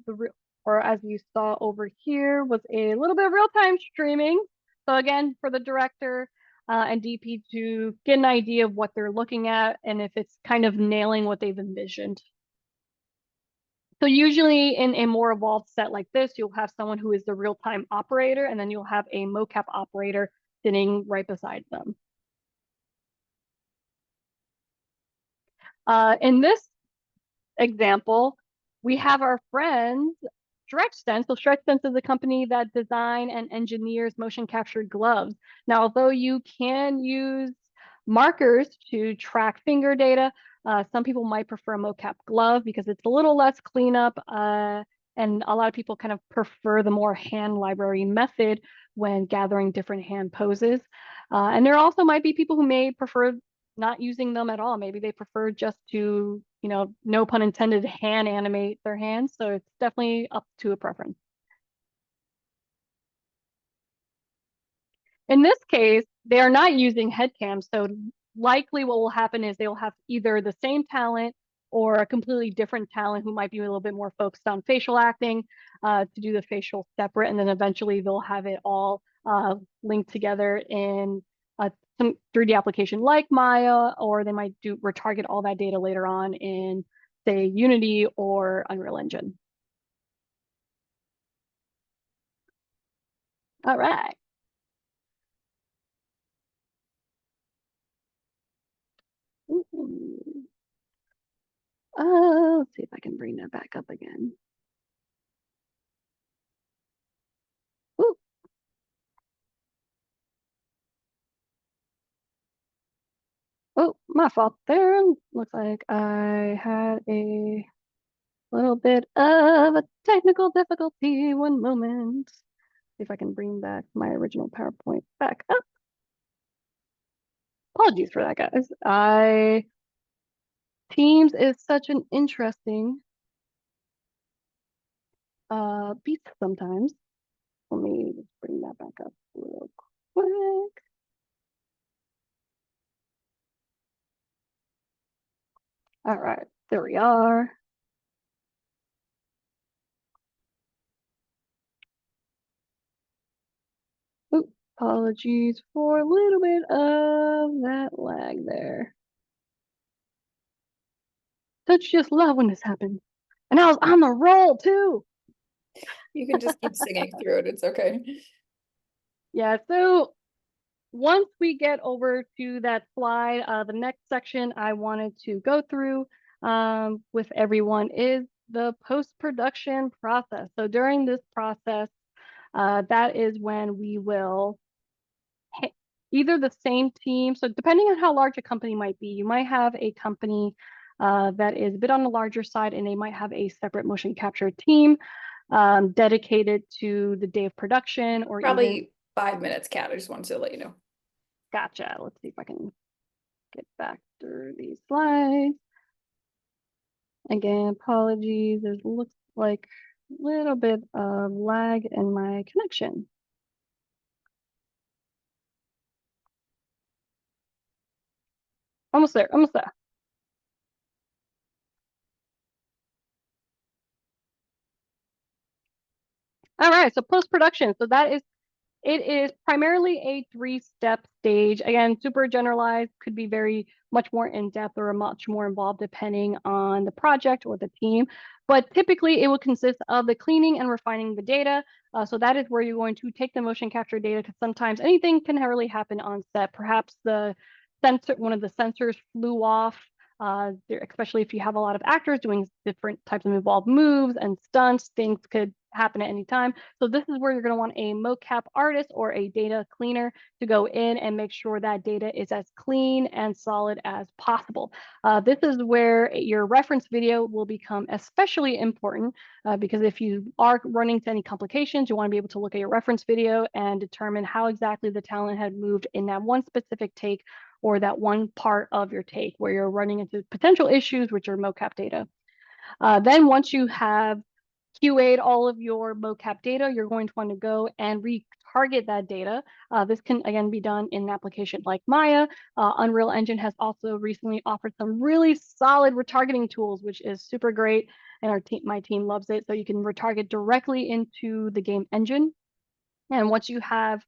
or as you saw over here, was a little bit of real-time streaming. So again, for the director and DP to get an idea of what they're looking at and if it's kind of nailing what they've envisioned. So usually in a more evolved set like this, you'll have someone who is the real-time operator, and then you'll have a mocap operator sitting right beside them. In this example, we have our friends StretchSense. So StretchSense is a company that design and engineers motion capture gloves. Now, although you can use markers to track finger data, some people might prefer a mocap glove because it's a little less cleanup, and a lot of people kind of prefer the more hand library method when gathering different hand poses. And there also might be people who may prefer not using them at all. Maybe they prefer just to, no pun intended, hand animate their hands. So it's definitely up to a preference. In this case, they are not using head cams. So likely what will happen is they will have either the same talent or a completely different talent who might be a little bit more focused on facial acting to do the facial separate. And then eventually they'll have it all linked together in some 3D application like Maya, or they might retarget all that data later on in, say, Unity or Unreal Engine. All right. Let's see if I can bring that back up again. Ooh. Oh, my fault there. Looks like I had a little bit of a technical difficulty. One moment. See if I can bring back my original PowerPoint back up. Apologies for that, guys. Teams is such an interesting beast sometimes. Let me just bring that back up real quick. All right, there we are. Oops, apologies for a little bit of that lag there. Don't you just love when this happens? And I was on the roll too. You can just keep singing through it. It's okay. Yeah, so once we get over to that slide, the next section I wanted to go through with everyone is the post-production process. So during this process, that is when we will either the same team. So depending on how large a company might be, you might have a company that is a bit on the larger side, and they might have a separate motion capture team dedicated to the day of production, or Probably even 5 minutes, Kat. I just wanted to let you know. Gotcha. Let's see if I can get back through these slides. Again, apologies. There looks like a little bit of lag in my connection. Almost there, almost there. All right, so post-production. So it is primarily a 3-step stage. Again, super generalized, could be very much more in-depth or much more involved depending on the project or the team. But typically it will consist of the cleaning and refining the data. So that is where you're going to take the motion capture data, because sometimes anything can really happen on set. Perhaps the sensor, one of the sensors flew off, especially if you have a lot of actors doing different types of involved moves and stunts, things could happen at any time. So this is where you're going to want a mocap artist or a data cleaner to go in and make sure that data is as clean and solid as possible. This is where your reference video will become especially important because if you are running into any complications, you want to be able to look at your reference video and determine how exactly the talent had moved in that one specific take or that one part of your take where you're running into potential issues with your mocap data. Then once you have QA'd all of your mocap data, you're going to want to go and retarget that data. This can, again, be done in an application like Maya. Unreal Engine has also recently offered some really solid retargeting tools, which is super great, and my team loves it. So you can retarget directly into the game engine. And once you have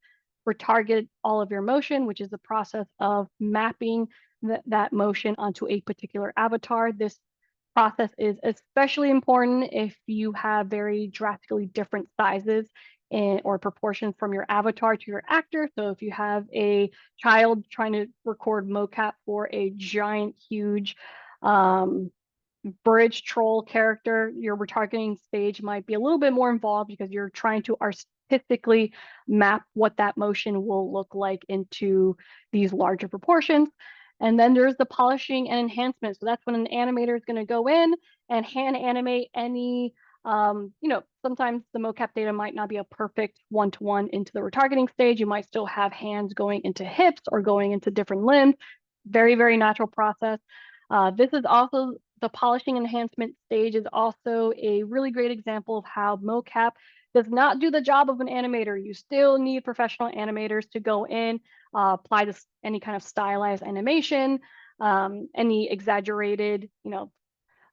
retargeted all of your motion, which is the process of mapping that motion onto a particular avatar, this process is especially important if you have very drastically different sizes or proportions from your avatar to your actor. So if you have a child trying to record mocap for a giant, huge bridge troll character, your retargeting stage might be a little bit more involved because you're trying to artistically map what that motion will look like into these larger proportions. And then there's the polishing and enhancement. So that's when an animator is going to go in and hand animate any, sometimes the mocap data might not be a perfect one-to-one into the retargeting stage. You might still have hands going into hips or going into different limbs. Very, very natural process. This is also the polishing enhancement stage is also a really great example of how mocap does not do the job of an animator. You still need professional animators to go in, apply this, any kind of stylized animation, any exaggerated,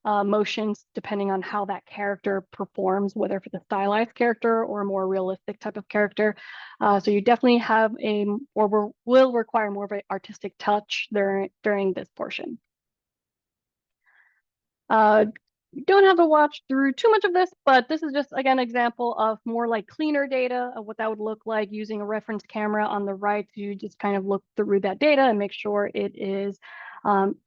motions, depending on how that character performs, whether if it's a stylized character or a more realistic type of character. So you definitely have will require more of an artistic touch during this portion. You don't have to watch through too much of this, but this is just, again, an example of more like cleaner data of what that would look like using a reference camera on the right to just kind of look through that data and make sure it is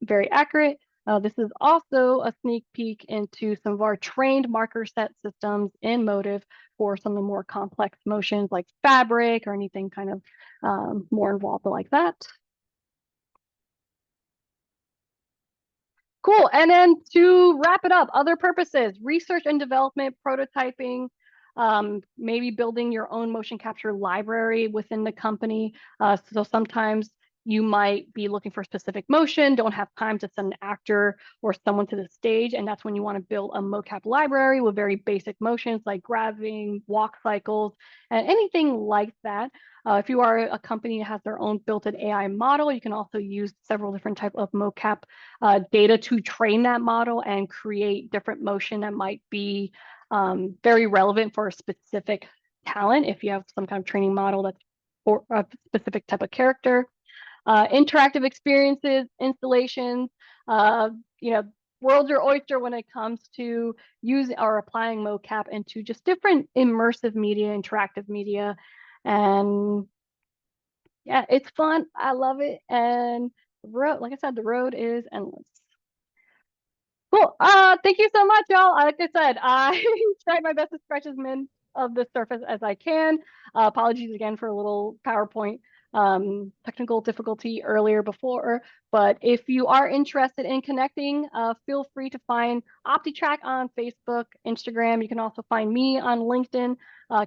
very accurate. This is also a sneak peek into some of our trained marker set systems in Motive for some of the more complex motions like fabric or anything kind of more involved like that. Cool. And then to wrap it up, other purposes, research and development, prototyping, maybe building your own motion capture library within the company. So sometimes you might be looking for a specific motion, don't have time to send an actor or someone to the stage. And that's when you want to build a mocap library with very basic motions like grabbing, walk cycles, and anything like that. If you are a company that has their own built-in AI model, you can also use several different types of mocap data to train that model and create different motion that might be very relevant for a specific talent if you have some kind of training model that's for a specific type of character. Interactive experiences, installations, world's your oyster when it comes to using or applying mocap into just different immersive media, interactive media. And yeah, it's fun. I love it. And the road, like I said, the road is endless. Cool. Thank you so much, y'all. Like I said, I tried my best to scratch as many of the surface as I can. Apologies again for a little PowerPoint technical difficulty earlier before, but if you are interested in connecting, feel free to find OptiTrack on Facebook, Instagram. You can also find me on LinkedIn,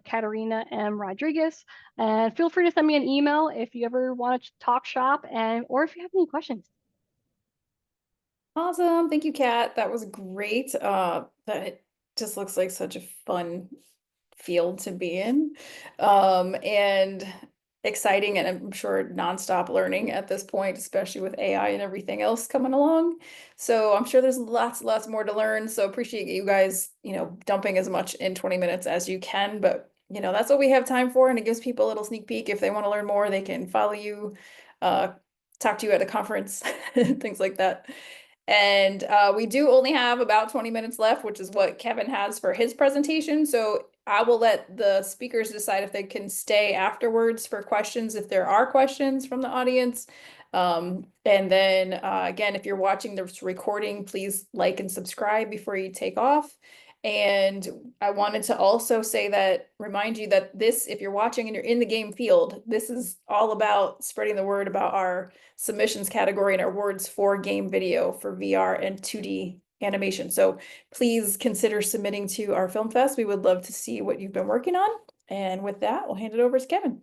Catarina M. Rodrigues, and feel free to send me an email if you ever want to talk shop or if you have any questions. Awesome. Thank you, Kat. That was great. That just looks like such a fun field to be in. And exciting, and I'm sure nonstop learning at this point, especially with AI and everything else coming along. So I'm sure there's lots more to learn. So appreciate you guys, dumping as much in 20 minutes as you can, but that's what we have time for. And it gives people a little sneak peek. If they want to learn more, they can follow you, talk to you at a conference, things like that. And we do only have about 20 minutes left, which is what Kevin has for his presentation. So I will let the speakers decide if they can stay afterwards for questions, if there are questions from the audience. And then again, if you're watching this recording, please like and subscribe before you take off. And I wanted to also remind you that if you're watching and you're in the game field, this is all about spreading the word about our submissions category and our awards for game video for VR and 2D animation. So please consider submitting to our film fest. We would love to see what you've been working on. And with that, we'll hand it over to Kevin.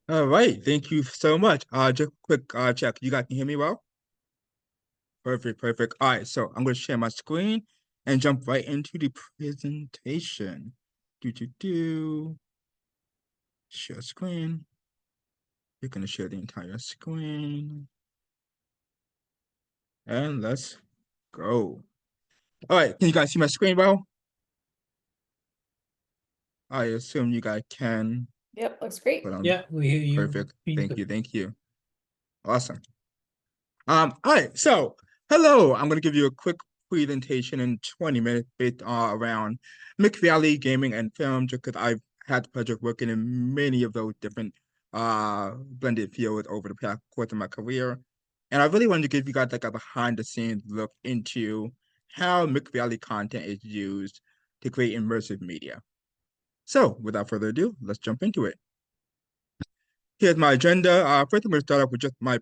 All right, thank you so much. Just quick check. You guys can hear me well? Perfect. All right, so I'm going to share my screen and jump right into the presentation. Share screen. You're going to share the entire screen. And let's go. All right, can you guys see my screen well? I assume you guys can. Yep, looks great. Yeah, we hear you. Perfect. Thank you. Awesome. All right, so hello. I'm going to give you a quick presentation in 20 minutes based around mixed reality gaming and film, just because I've had the pleasure of working in many of those different blended fields over the past course of my career. And I really wanted to give you guys like a behind the scenes look into how mixed reality content is used to create immersive media. So without further ado, let's jump into it. Here's my agenda. First, I'm going to start off with just my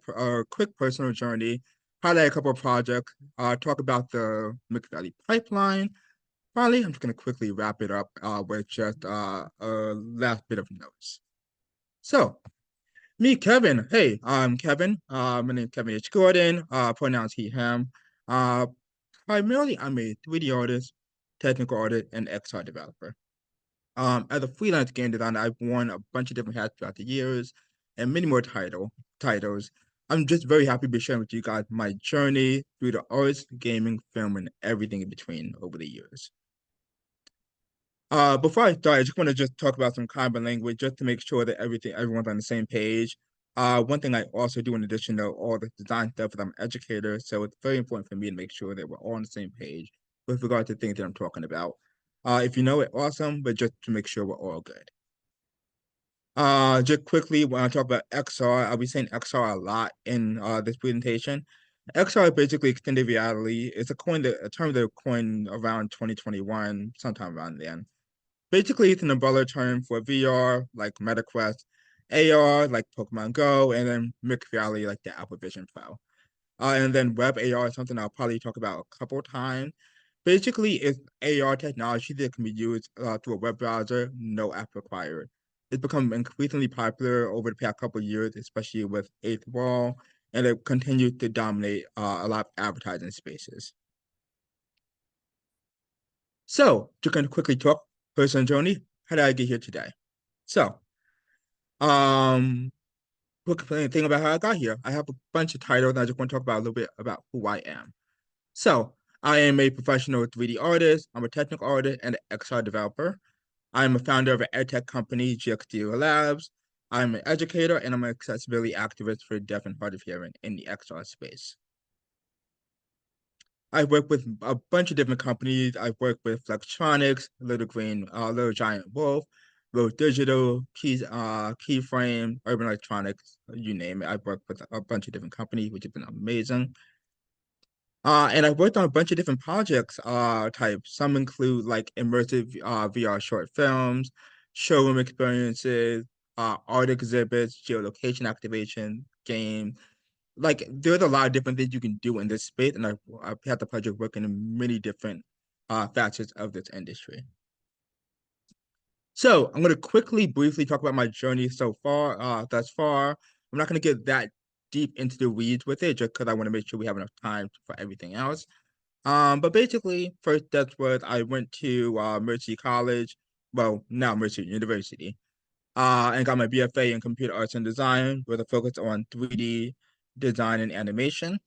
quick personal journey, highlight a couple of projects, talk about the mixed reality pipeline. Finally, I'm just going to quickly wrap it up with just a last bit of notes. So, me, Kevin. Hey, I'm Kevin. My name is Kevin H. Gordon, pronouns he, him. Primarily, I'm a 3D artist, technical artist, and XR developer. As a freelance game designer, I've worn a bunch of different hats throughout the years and many more titles. I'm just very happy to be sharing with you guys my journey through the arts, gaming, film, and everything in between over the years. Before I start, I just want to just talk about some common language just to make sure that everyone's on the same page. One thing I also do in addition to all the design stuff is I'm an educator, so it's very important for me to make sure that we're all on the same page with regard to things that I'm talking about. If you know it, awesome, but just to make sure we're all good. Just quickly, when I talk about XR, I'll be saying XR a lot in this presentation. XR is basically extended reality. It's a term that coined around 2021, sometime around then. Basically, it's an umbrella term for VR, like MetaQuest, AR, like Pokemon Go, and then mixed reality, like the Apple Vision Pro. And then web AR is something I'll probably talk about a couple times. Basically, it's AR technology that can be used through a web browser, no app required. It's become increasingly popular over the past couple of years, especially with 8th Wall, and it continues to dominate a lot of advertising spaces. So, to kind of quickly talk, personal journey, how did I get here today? So, quick thing about how I got here. I have a bunch of titles, and I just want to talk about a little bit about who I am. So, I am a professional 3D artist, I'm a technical artist, and an XR developer. I'm a founder of an edtech company, GXD Labs. I'm an educator, and I'm an accessibility activist for deaf and hard of hearing in the XR space. I've worked with a bunch of different companies. I've worked with Flextronics, Little Giant Wolf, Rose Digital, Keyframe, Urban Electronics, you name it. I've worked with a bunch of different companies, which has been amazing. And I've worked on a bunch of different projects types. Some include like immersive VR short films, showroom experiences, art exhibits, geolocation activation, games. Like there's a lot of different things you can do in this space, and I've had the pleasure of working in many different facets of this industry. So I'm going to briefly talk about my journey so far, thus far. I'm not going to get that deep into the weeds with it, just because I want to make sure we have enough time for everything else. But basically, first that's what I went to Mercy College, well, now Mercy University, and got my BFA in Computer Arts and Design with a focus on 3D design and animation.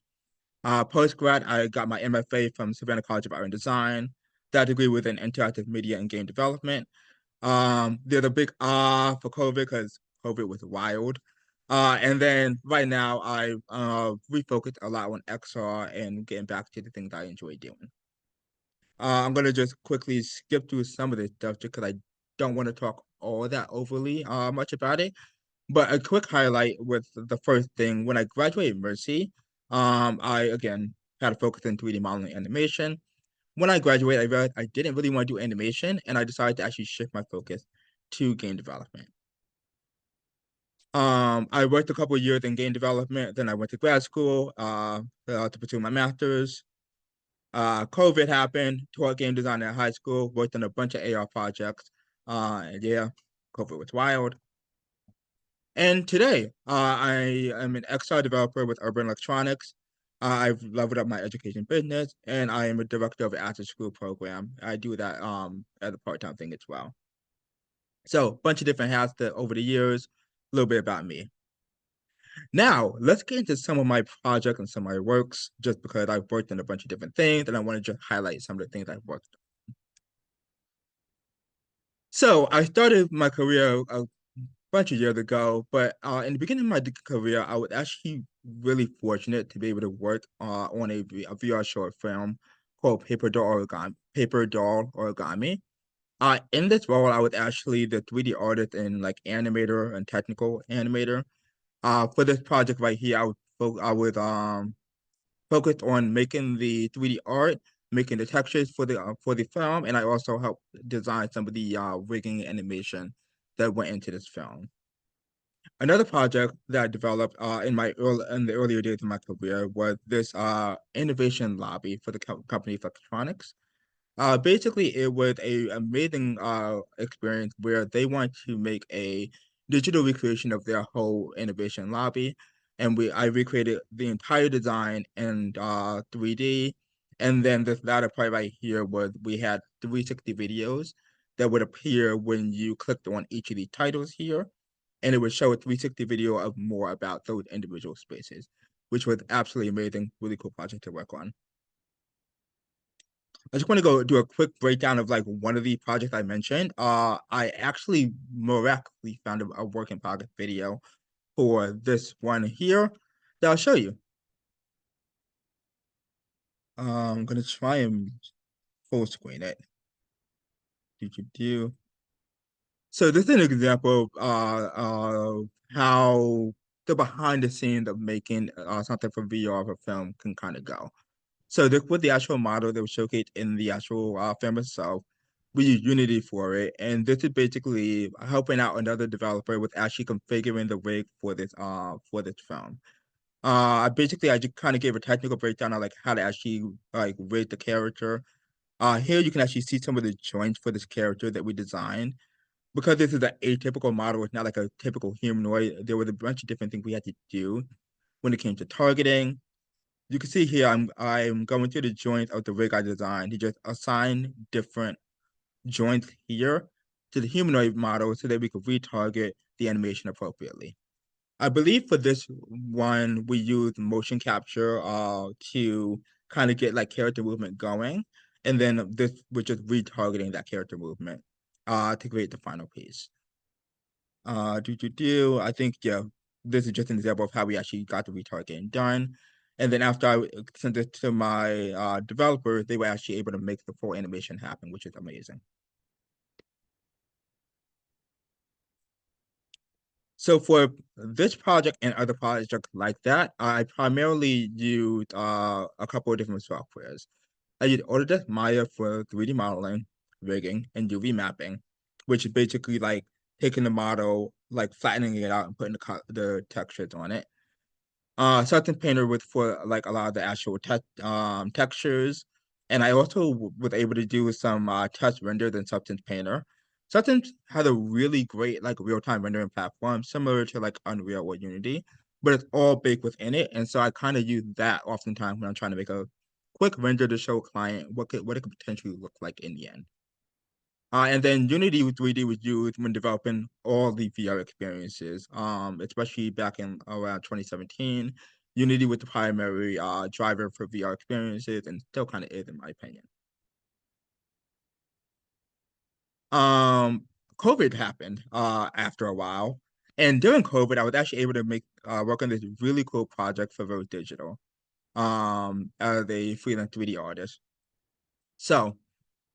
Post-grad, I got my MFA from Savannah College of Art and Design. That degree was in interactive media and game development. There's a big for COVID because COVID was wild. And then right now I refocused a lot on XR and getting back to the things I enjoy doing. I'm gonna just quickly skip through some of this stuff just because I don't want to talk all that overly much about it. But a quick highlight with the first thing, when I graduated Mercy, I again had a focus in 3D modeling and animation. When I graduated, I realized I didn't really want to do animation, and I decided to actually shift my focus to game development. I worked a couple of years in game development, then I went to grad school to pursue my master's. COVID happened, taught game design at high school, worked on a bunch of AR projects. And yeah, COVID was wild. And today, I am an XR developer with Urban Electronics. I've leveled up my education business, and I am a director of an after-school program. I do that as a part-time thing as well. So, a bunch of different hats over the years, a little bit about me. Now, let's get into some of my projects and some of my works, just because I've worked on a bunch of different things, and I want to just highlight some of the things I've worked on. So, I started my career a bunch of years ago, but in the beginning of my career, I was actually really fortunate to be able to work on a VR short film called paper doll origami. In this role, I was actually the 3D artist and like animator and technical animator. For this project right here, I would focus on making the 3D art, making the textures for the film, and I also helped design some of the rigging animation that went into this film. Another project that I developed in the earlier days of my career was this innovation lobby for the company Flextronics. Basically, it was a amazing experience where they want to make a digital recreation of their whole innovation lobby, and I recreated the entire design in 3D. And then this latter part right here was we had 360 videos that would appear when you clicked on each of the titles here, and it would show a 360 video of more about those individual spaces, which was absolutely amazing, really cool project to work on. I just want to go do a quick breakdown of like one of the projects I mentioned. I actually miraculously found a work in progress video for this one here that I'll show you. I'm gonna try and full screen it. So this is an example of how the behind the scenes of making something for VR or film can kind of go. So this was the actual model that was showcased in the actual film itself. We use Unity for it, and this is basically helping out another developer with actually configuring the rig for this film. I just kind of gave a technical breakdown on like how to actually like rig the character. Here you can actually see some of the joints for this character that we designed. Because this is an atypical model, it's not like a typical humanoid. There was a bunch of different things we had to do when it came to targeting. You can see here, I'm going through the joints of the rig I designed. He just assigned different joints here to the humanoid model so that we could retarget the animation appropriately. I believe for this one, we used motion capture to kind of get like character movement going. And then this was just retargeting that character movement to create the final piece. I think, yeah, this is just an example of how we actually got the retargeting done. And then after I sent it to my developer, they were actually able to make the full animation happen, which is amazing. So for this project and other projects like that, I primarily used a couple of different softwares. I used Autodesk Maya for 3D modeling, rigging, and UV mapping, which is basically like taking the model, like flattening it out and putting the textures on it. Substance Painter for like a lot of the actual textures, and I also was able to do some test renders in Substance Painter. Substance had a really great like real-time rendering platform, similar to like Unreal or Unity, but it's all baked within it, and so I kind of use that oftentimes when I'm trying to make a quick render to show a client what it could potentially look like in the end. And then Unity 3D was used when developing all the VR experiences, especially back in around 2017. Unity was the primary driver for VR experiences and still kind of is, in my opinion. COVID happened after a while. And during COVID, I was actually able to work on this really cool project for Rose Digital as a freelance 3D artist. So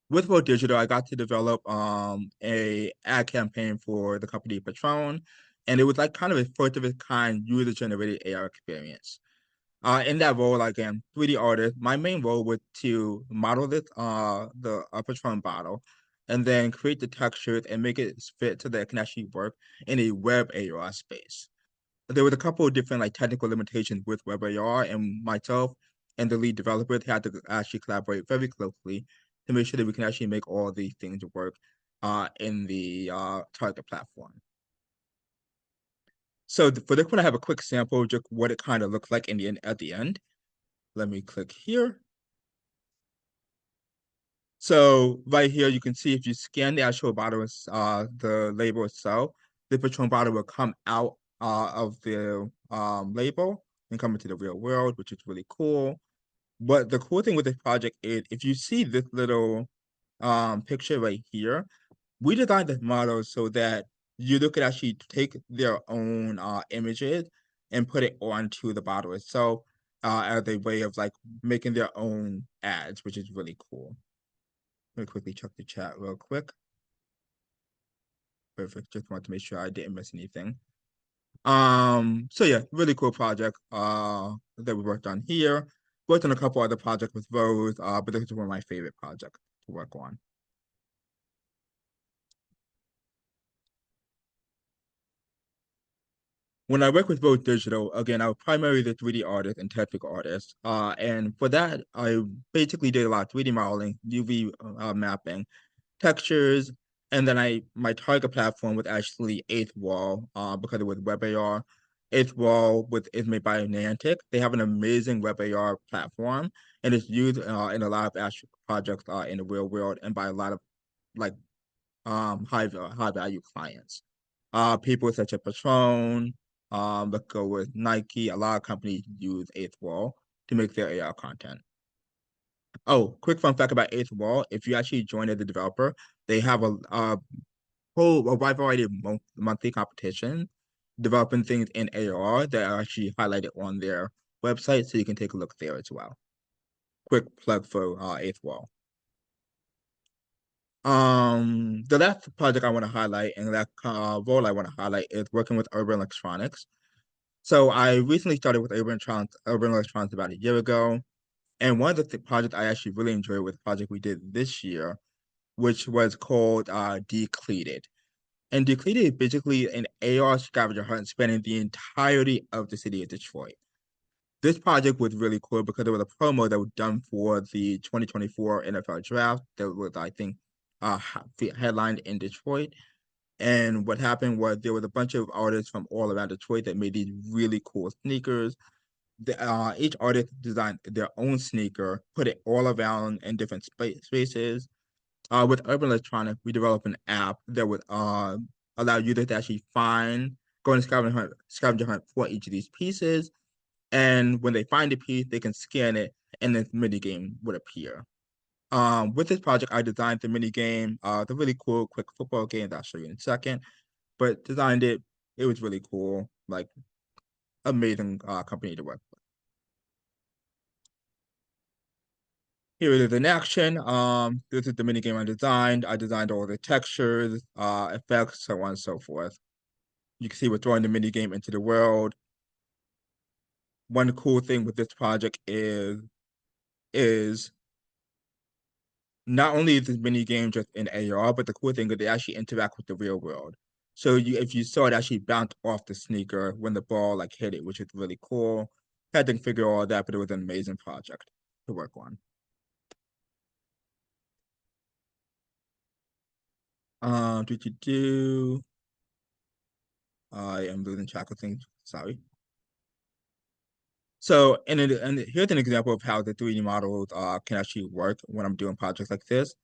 with Rose Digital, I got to develop a ad campaign for the company Patron, and it was like kind of a first of its kind user-generated AR experience. In that role, again, 3D artist, my main role was to model the Patron bottle, and then create the textures and make it fit so that it can actually work in a web AR space. There was a couple of different like technical limitations with web AR, and myself and the lead developers had to actually collaborate very closely to make sure that we can actually make all these things work in the target platform. So for this one, I have a quick sample of just what it kind of looks like in the end, at the end. Let me click here. So right here, you can see if you scan the actual bottle, the label itself, the Patron bottle will come out of the label and come into the real world, which is really cool. But the cool thing with this project is if you see this little picture right here, we designed this model so that user could actually take their own images and put it onto the bottle itself. as a way of like making their own ads, which is really cool. Let me quickly check the chat real quick. Perfect. Just want to make sure I didn't miss anything. So yeah, really cool project that we worked on here. Worked on a couple other projects with Rose, but this is one of my favorite projects to work on. When I work with Rose Digital, again, I was primarily the 3D artist and technical artist. And for that, I basically did a lot of 3D modeling, UV mapping, textures, and then my target platform was actually Eighth Wall, because it was WebAR. Eighth Wall is made by Niantic. They have an amazing WebAR platform, and it's used in a lot of actual projects in the real world and by a lot of like high value clients. People such as Patron, let's go with Nike. A lot of companies use Eighth Wall to make their AR content. Oh, quick fun fact about Eighth Wall: if you actually join as a developer, they have a wide variety of monthly competitions developing things in AR that are actually highlighted on their website, so you can take a look there as well. Quick plug for Eighth Wall. The last project I want to highlight and that role I want to highlight is working with Urban Electronics. So I recently started with Urban Electronics about a year ago. And one of the projects I actually really enjoyed was a project we did this year, which was called Decleated. And Decleated is basically an AR scavenger hunt spanning the entirety of the city of Detroit. This project was really cool because there was a promo that was done for the 2024 NFL draft that was, I think, headlined in Detroit. And what happened was there was a bunch of artists from all around Detroit that made these really cool sneakers. Each artist designed their own sneaker, put it all around in different spaces. With Urban Electronics, we developed an app that would allow users to actually go on a scavenger hunt for each of these pieces. And when they find a piece, they can scan it, and this mini game would appear. With this project, I designed the mini game, the really cool quick football game that I'll show you in a second. But designed it, it was really cool, like amazing company to work with. Here it is in action. This is the mini game I designed. I designed all the textures, effects, so on and so forth. You can see we're throwing the mini game into the world. One cool thing with this project is not only is this mini game just in AR, but the cool thing is they actually interact with the real world. So if you saw it actually bounce off the sneaker when the ball like hit it, which is really cool. Had to figure all that, but it was an amazing project to work on. I am losing track of things. Sorry. So, and here's an example of how the 3D models can actually work when I'm doing projects like this.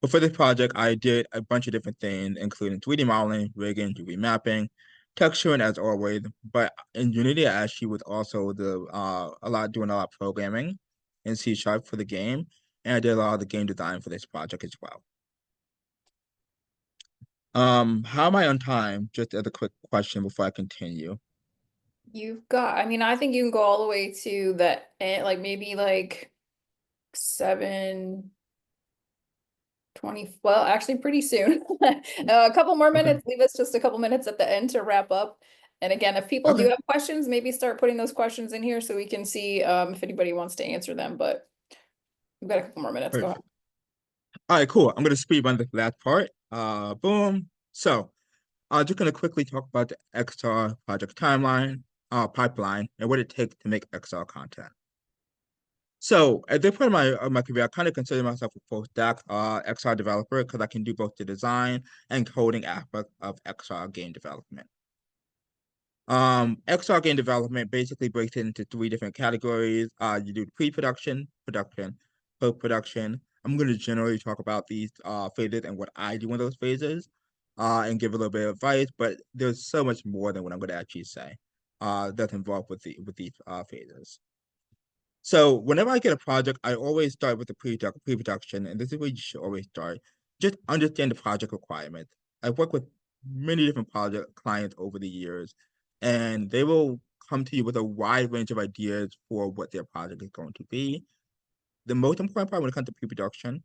But for this project, I did a bunch of different things, including 3D modeling, rigging, 3D mapping, texturing as always. But in Unity, I actually was also doing a lot of programming in C# for the game, and I did a lot of the game design for this project as well. How am I on time? Just as a quick question before I continue. I mean, I think you can go all the way to that, like maybe like 7:20. Well, actually pretty soon. A couple more minutes. Leave us just a couple minutes at the end to wrap up. And again, if people do have questions, maybe start putting those questions in here so we can see if anybody wants to answer them, but we've got a couple more minutes. Go ahead. All right, cool. I'm gonna speed run the last part. Boom. So I'm just gonna quickly talk about the XR project timeline, pipeline, and what it takes to make XR content. So at this point in my career, I kind of consider myself a full stack XR developer because I can do both the design and coding aspect of XR game development. XR game development basically breaks it into 3 different categories. You do pre-production, production, post-production. I'm going to generally talk about these phases and what I do in those phases, and give a little bit of advice. But there's so much more than what I'm going to actually say that's involved with these phases. So whenever I get a project, I always start with the pre-production, and this is where you should always start. Just understand the project requirements. I've worked with many different project clients over the years, and they will come to you with a wide range of ideas for what their project is going to be. The most important part when it comes to pre-production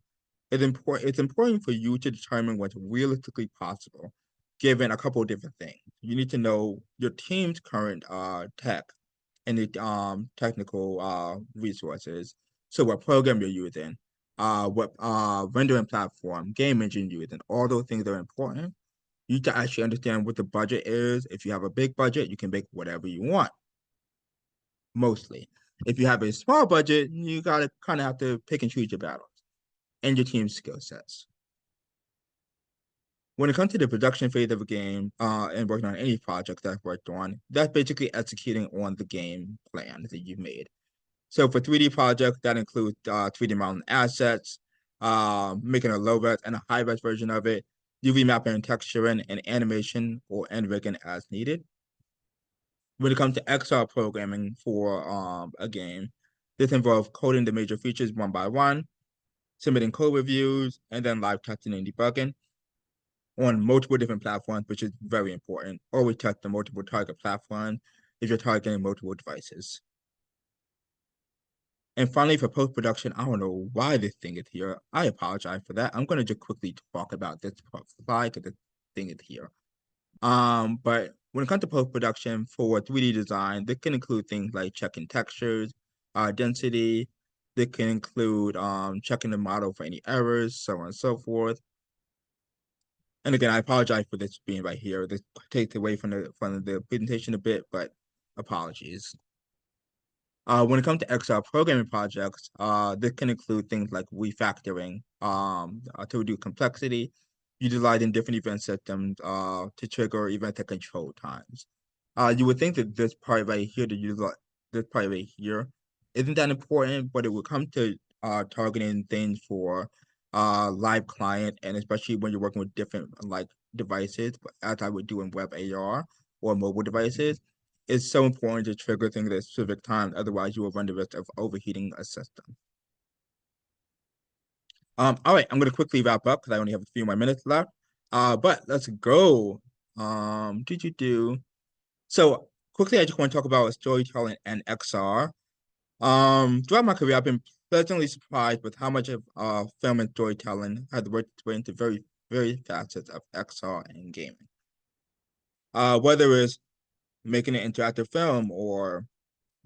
is it's important for you to determine what's realistically possible, given a couple of different things. You need to know your team's current tech and the technical resources. So what program you're using, what rendering platform, game engine you're using, all those things are important. You need to actually understand what the budget is. If you have a big budget, you can make whatever you want, mostly. If you have a small budget, you gotta kind of have to pick and choose your battles and your team's skill sets. When it comes to the production phase of a game and working on any project that I've worked on, that's basically executing on the game plan that you've made. So for 3D projects, that includes 3D modeling assets, making a low-res and a high-res version of it, UV mapping and texturing, and animation or rigging as needed. When it comes to XR programming for a game, this involves coding the major features one by one, submitting code reviews, and then live testing and debugging on multiple different platforms, which is very important. Always test the multiple target platforms if you're targeting multiple devices. And finally, for post-production, I don't know why this thing is here. I apologize for that. I'm going to just quickly talk about this slide because this thing is here. But when it comes to post-production for 3D design, this can include things like checking textures, density. This can include checking the model for any errors, so on and so forth. And again, I apologize for this being right here. This takes away from the presentation a bit, but apologies. When it comes to XR programming projects, this can include things like refactoring to reduce complexity, utilizing different event systems to trigger event and control times. You would think that this part right here, this part right here, isn't that important, but it would come to targeting things for live client, and especially when you're working with different like devices, as I would do in web AR or mobile devices. It's so important to trigger things at specific times, otherwise you will run the risk of overheating a system. All right, I'm gonna quickly wrap up because I only have a few more minutes left. But let's go. So quickly, I just want to talk about storytelling and XR. Throughout my career, I've been pleasantly surprised with how much of film and storytelling has worked its way into very facets of XR and gaming. Whether it's making an interactive film or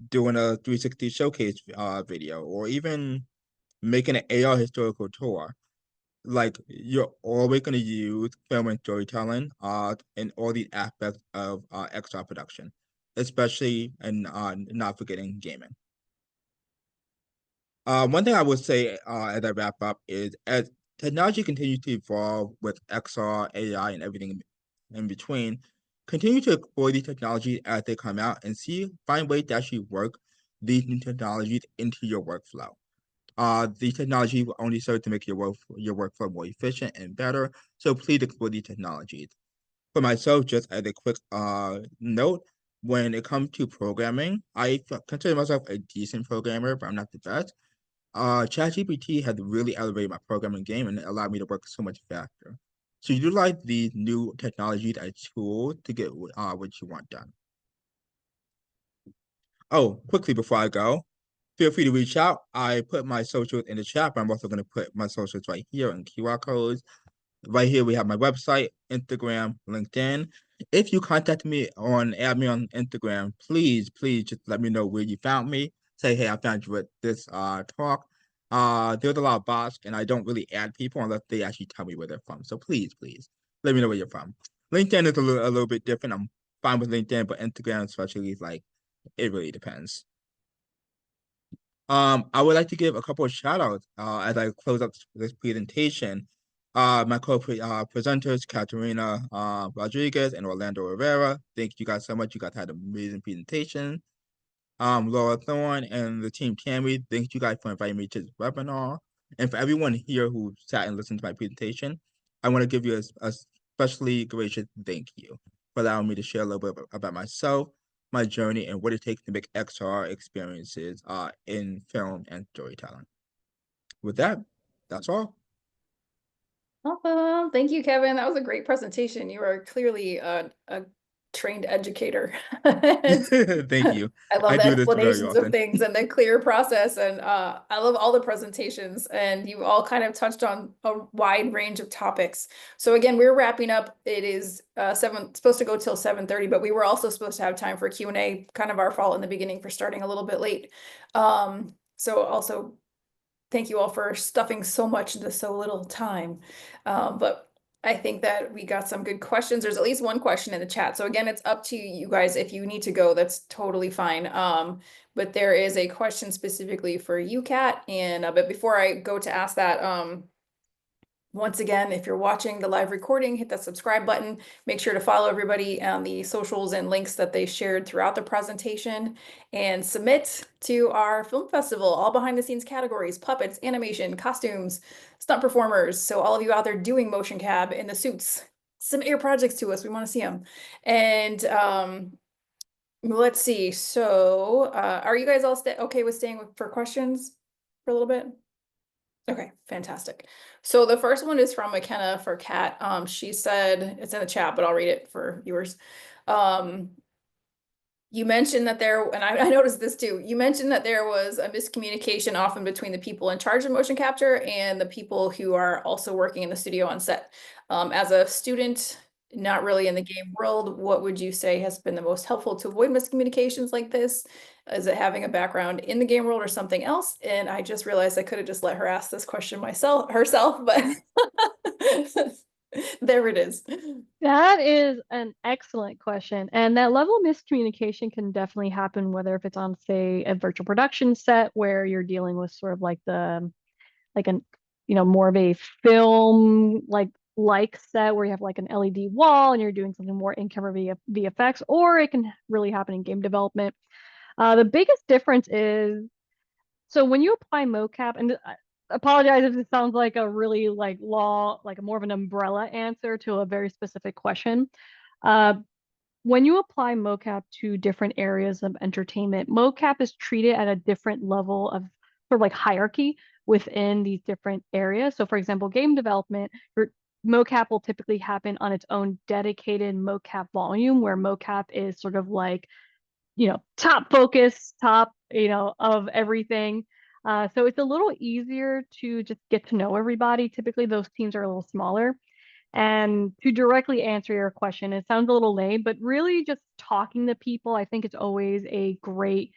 doing a 360 showcase video, or even making an AR historical tour. Like, you're always going to use film and storytelling in all the aspects of XR production, especially and not forgetting gaming. One thing I would say as I wrap up is, as technology continues to evolve with XR, AI, and everything in between, continue to explore these technologies as they come out and find ways to actually work these new technologies into your workflow. The technology will only serve to make your workflow more efficient and better, so please explore these technologies. For myself, just as a quick note, when it comes to programming, I consider myself a decent programmer, but I'm not the best. ChatGPT has really elevated my programming game and allowed me to work so much faster. So utilize these new technologies as tools to get what you want done. Oh, quickly before I go, feel free to reach out. I put my socials in the chat, but I'm also going to put my socials right here in QR codes. Right here, we have my website, Instagram, LinkedIn. If you contact me add me on Instagram, please just let me know where you found me. Say, hey, I found you at this talk. There's a lot of bots, and I don't really add people unless they actually tell me where they're from. So please let me know where you're from. LinkedIn is a little bit different. I'm fine with LinkedIn, but Instagram especially is like, it really depends. I would like to give a couple of shout outs as I close up this presentation. My co-presenters, Catarina Rodrigues and Orlando Rivera. Thank you guys so much. You guys had an amazing presentation. Laura Thorne and the team Tammy, thank you guys for inviting me to this webinar. And for everyone here who sat and listened to my presentation, I want to give you a especially gracious thank you for allowing me to share a little bit about myself, my journey, and what it takes to make XR experiences in film and storytelling. With that, that's all. Awesome. Thank you, Kevin. That was a great presentation. You are clearly a trained educator. And Thank you. I love I the do this very explanations of often. things and the clear process. And I love all the presentations, and you all kind of touched on a wide range of topics. So again, we're wrapping up. It is supposed to go till 7:30, but we were also supposed to have time for Q&A, kind of our fault in the beginning for starting a little bit late. So also thank you all for stuffing so much into so little time. But I think that we got some good questions. There's at least one question in the chat. So again, it's up to you guys. If you need to go, that's totally fine. But there is a question specifically for you, Kat. And but before I go to ask that, once again, if you're watching the live recording, hit that subscribe button. Make sure to follow everybody on the socials and links that they shared throughout the presentation, and submit to our film festival, all behind the scenes categories: puppets, animation, costumes, stunt performers. So all of you out there doing motion cab in the suits, submit your projects to us. We want to see them. And let's see. So are you guys all okay with staying for questions for a little bit? Okay, fantastic. So the first one is from McKenna for Kat. She said, it's in the chat, but I'll read it for viewers. You mentioned that and I noticed this too. You mentioned that there was a miscommunication often between the people in charge of motion capture and the people who are also working in the studio on set. As a student, not really in the game world, what would you say has been the most helpful to avoid miscommunications like this? Is it having a background in the game world or something else? And I just realized I could have just let her ask this question herself, but there it is. That is an excellent question. And that level of miscommunication can definitely happen, whether if it's on, say, a virtual production set where you're dealing with sort of like more of a film like set where you have like an LED wall and you're doing something more in-camera VFX, or it can really happen in game development. The biggest difference is, so when you apply mocap, and I apologize if it sounds like a really like more of an umbrella answer to a very specific question. When you apply mocap to different areas of entertainment, mocap is treated at a different level of sort of like hierarchy within these different areas. So for example, game development, your mocap will typically happen on its own dedicated mocap volume, where mocap is sort of like, top focus, top, of everything. So it's a little easier to just get to know everybody. Typically, those teams are a little smaller. And to directly answer your question, it sounds a little lame, but really just talking to people, I think it's always a great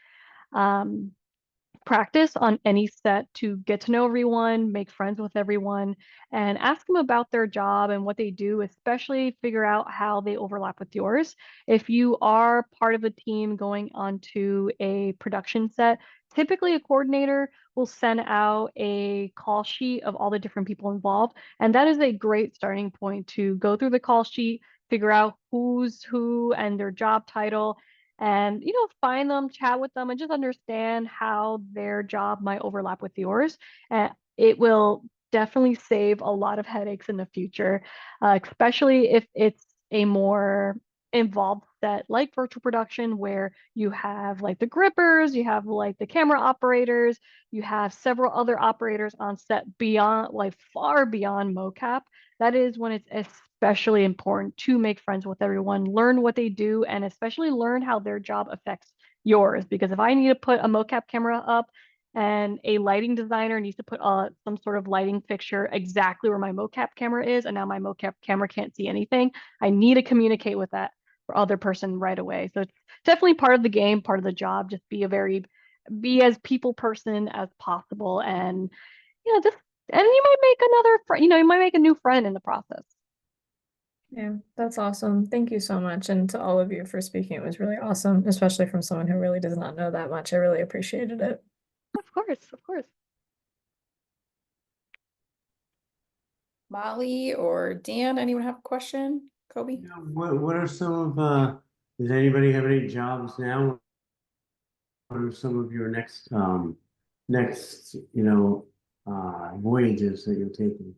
practice on any set to get to know everyone, make friends with everyone, and ask them about their job and what they do, especially figure out how they overlap with yours. If you are part of a team going onto a production set, typically a coordinator will send out a call sheet of all the different people involved. And that is a great starting point to go through the call sheet, figure out who's who and their job title, and find them, chat with them, and just understand how their job might overlap with yours. And it will definitely save a lot of headaches in the future, especially if it's a more involved set like virtual production, where you have like the grippers, you have like the camera operators, you have several other operators on set beyond, like far beyond mocap. That is when it's especially important to make friends with everyone, learn what they do, and especially learn how their job affects yours. Because if I need to put a mocap camera up and a lighting designer needs to put some sort of lighting fixture exactly where my mocap camera is, and now my mocap camera can't see anything, I need to communicate with that other person right away. So it's definitely part of the game, part of the job. Just be as people person as possible, and and you might make another friend, you might make a new friend in the process. Yeah, that's awesome. Thank you so much. And to all of you for speaking. It was really awesome, especially from someone who really does not know that much. I really appreciated it. Of course, of course. Molly or Dan, anyone have a question? Kobe? What are some of does anybody have any jobs now? What are some of your next voyages that you're taking?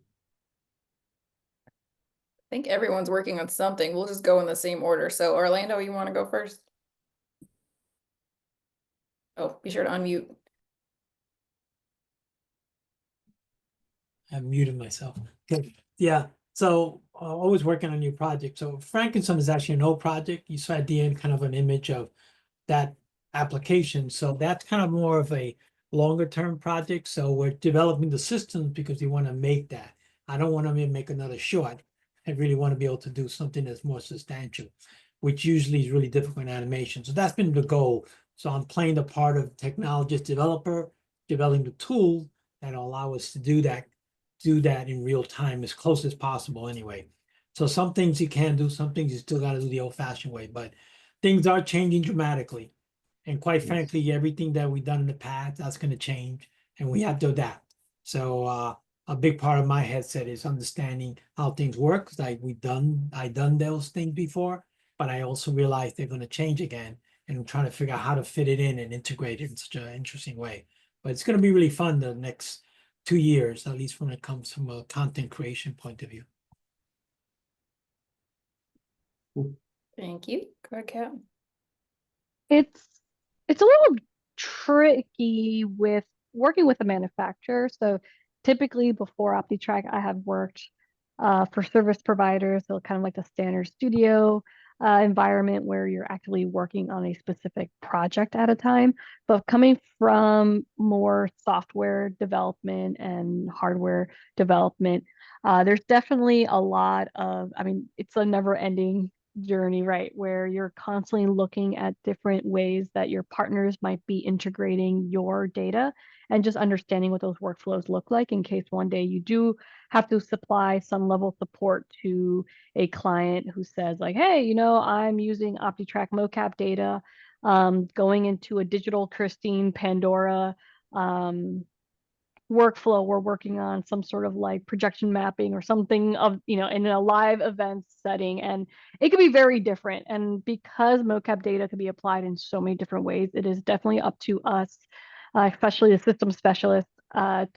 I think everyone's working on something. We'll just go in the same order. So Orlando, you want to go first? Oh, be sure to unmute. I muted myself. Okay. Yeah. So always working on new projects. So Frankenstein is actually an old project. You saw at the end kind of an image of that application. So that's kind of more of a longer term project. So we're developing the systems because we want to make that. I don't want to make another short. I really want to be able to do something that's more substantial, which usually is really difficult in animation. So that's been the goal. So I'm playing the part of technologist developer, developing the tool that'll allow us to do that in real time as close as possible anyway. So some things you can do, some things you still got to do the old fashioned way, but things are changing dramatically. And quite frankly, everything that we've done in the past, that's going to change and we have to adapt. So a big part of my headset is understanding how things work. Like I done those things before, but I also realize they're going to change again. And I'm trying to figure out how to fit it in and integrate it in such an interesting way. But it's going to be really fun the next 2 years, at least when it comes from a content creation point of view. Thank you. Go ahead, Kat. It's a little tricky with working with a manufacturer. So typically before OptiTrack, I have worked for service providers, so kind of like the standard studio environment where you're actually working on a specific project at a time. But coming from more software development and hardware development, there's definitely a lot of, I mean, it's a never-ending journey, right? Where you're constantly looking at different ways that your partners might be integrating your data and just understanding what those workflows look like in case one day you do have to supply some level of support to a client who says like, hey, you know, I'm using OptiTrack mocap data, going into a digital Christine Pandora workflow. We're working on some sort of like projection mapping or something of, you know, in a live event setting, and it can be very different. And because mocap data can be applied in so many different ways, it is definitely up to us, especially the system specialists,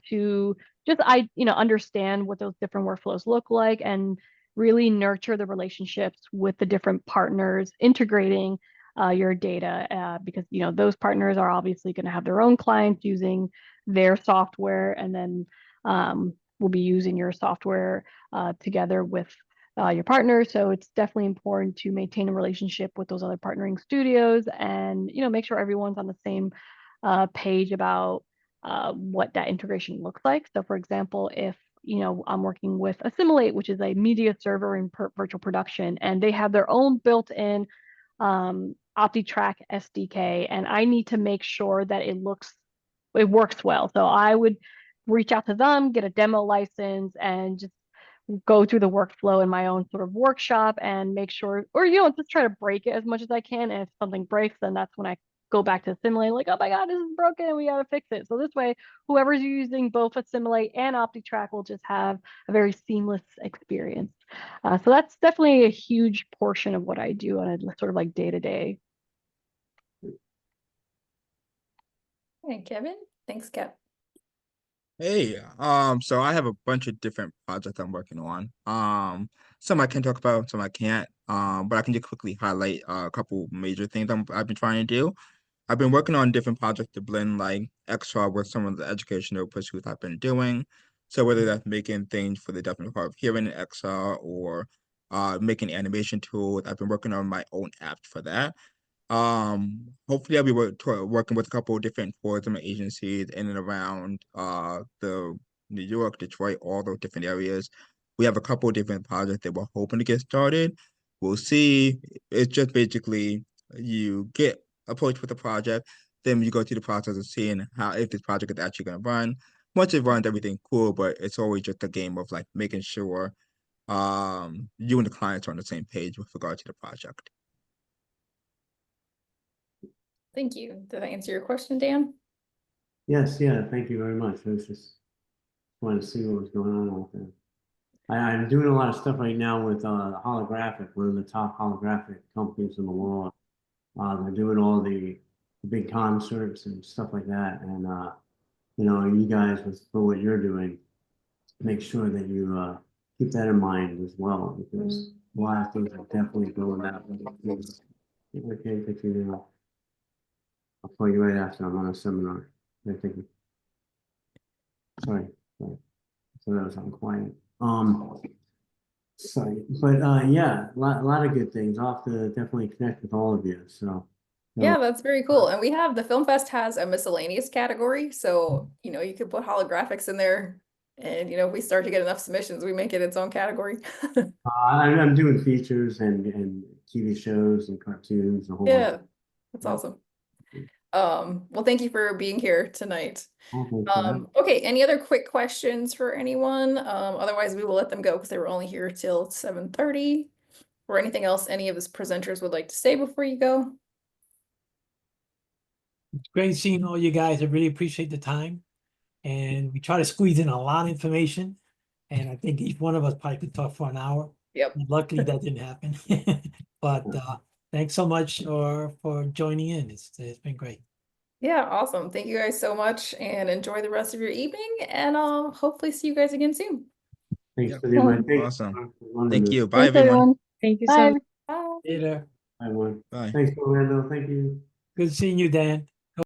to just understand what those different workflows look like and really nurture the relationships with the different partners integrating your data, because you know those partners are obviously going to have their own clients using their software, and then we'll be using your software together with your partners. So it's definitely important to maintain a relationship with those other partnering studios, and you know make sure everyone's on the same page about what that integration looks like. So for example, if you know I'm working with Assimilate, which is a media server in virtual production, and they have their own built-in OptiTrack SDK, and I need to make sure that it works well. So I would reach out to them, get a demo license, and just go through the workflow in my own sort of workshop and make sure, or you know, just try to break it as much as I can. And if something breaks, then that's when I go back to Assimilate, like, oh my God, this is broken and we gotta fix it. So this way, whoever's using both Assimilate and OptiTrack will just have a very seamless experience. So that's definitely a huge portion of what I do on a sort of like day-to-day. Hey, Kevin. Thanks, Kat. Hey, so I have a bunch of different projects I'm working on. Some I can talk about, some I can't. But I can just quickly highlight a couple major things I've been trying to do. I've been working on different projects to blend like XR with some of the educational pursuits I've been doing. So whether that's making things for the deaf and hard of hearing in XR or making animation tools, I've been working on my own apps for that. Hopefully I'll be working with a couple of different tourism agencies in and around the New York, Detroit, all those different areas. We have a couple of different projects that we're hoping to get started. We'll see. It's just basically you get approached with a project, then you go through the process of seeing how if this project is actually going to run. Once it runs, everything cool, but it's always just a game of like making sure you and the clients are on the same page with regard to the project. Thank you. Did I answer your question, Dan? Yes, yeah, thank you very much. I was just wanted to see what was going on out there. I'm doing a lot of stuff right now with holographic, one of the top holographic companies in the world. They're doing all the big concerts and stuff like that. And you know, you guys for what you're doing, make sure that you keep that in mind as well, because a lot of things are definitely going that way. I can't get you now. I'll call you right after I'm on a seminar. I think. Sorry. So that was on quiet. site. But yeah, a lot of good things. I'll have to definitely connect with all of you. So Yeah, that's very cool. And we have the Film Fest has a miscellaneous category. So, you could put holographics in there. And, if we start to get enough submissions, we make it its own category. I'm doing features and TV shows and cartoons, a whole bunch. Yeah, that's awesome. Well, thank you for being here tonight. Oh, thanks for that. Okay, any other quick questions for anyone? Otherwise we will let them go because they were only here till 7:30. Or anything else any of the presenters would like to say before you go? It's great seeing all you guys. I really appreciate the time. And we try to squeeze in a lot of information. And I think each one of us probably could talk for an hour. Yep. Luckily that didn't happen. But thanks so much for joining in. It's been great. Yeah, awesome. Thank you guys so much and enjoy the rest of your evening. And I'll hopefully see you guys again soon. Thanks Yep. for the invite. Thanks Awesome. for running Thank this. you. Bye, Thanks, everyone. Thank you Bye. so much. Bye. Later. Bye, everyone. Bye. Thanks, Orlando. Thank you. Good seeing you, Dan.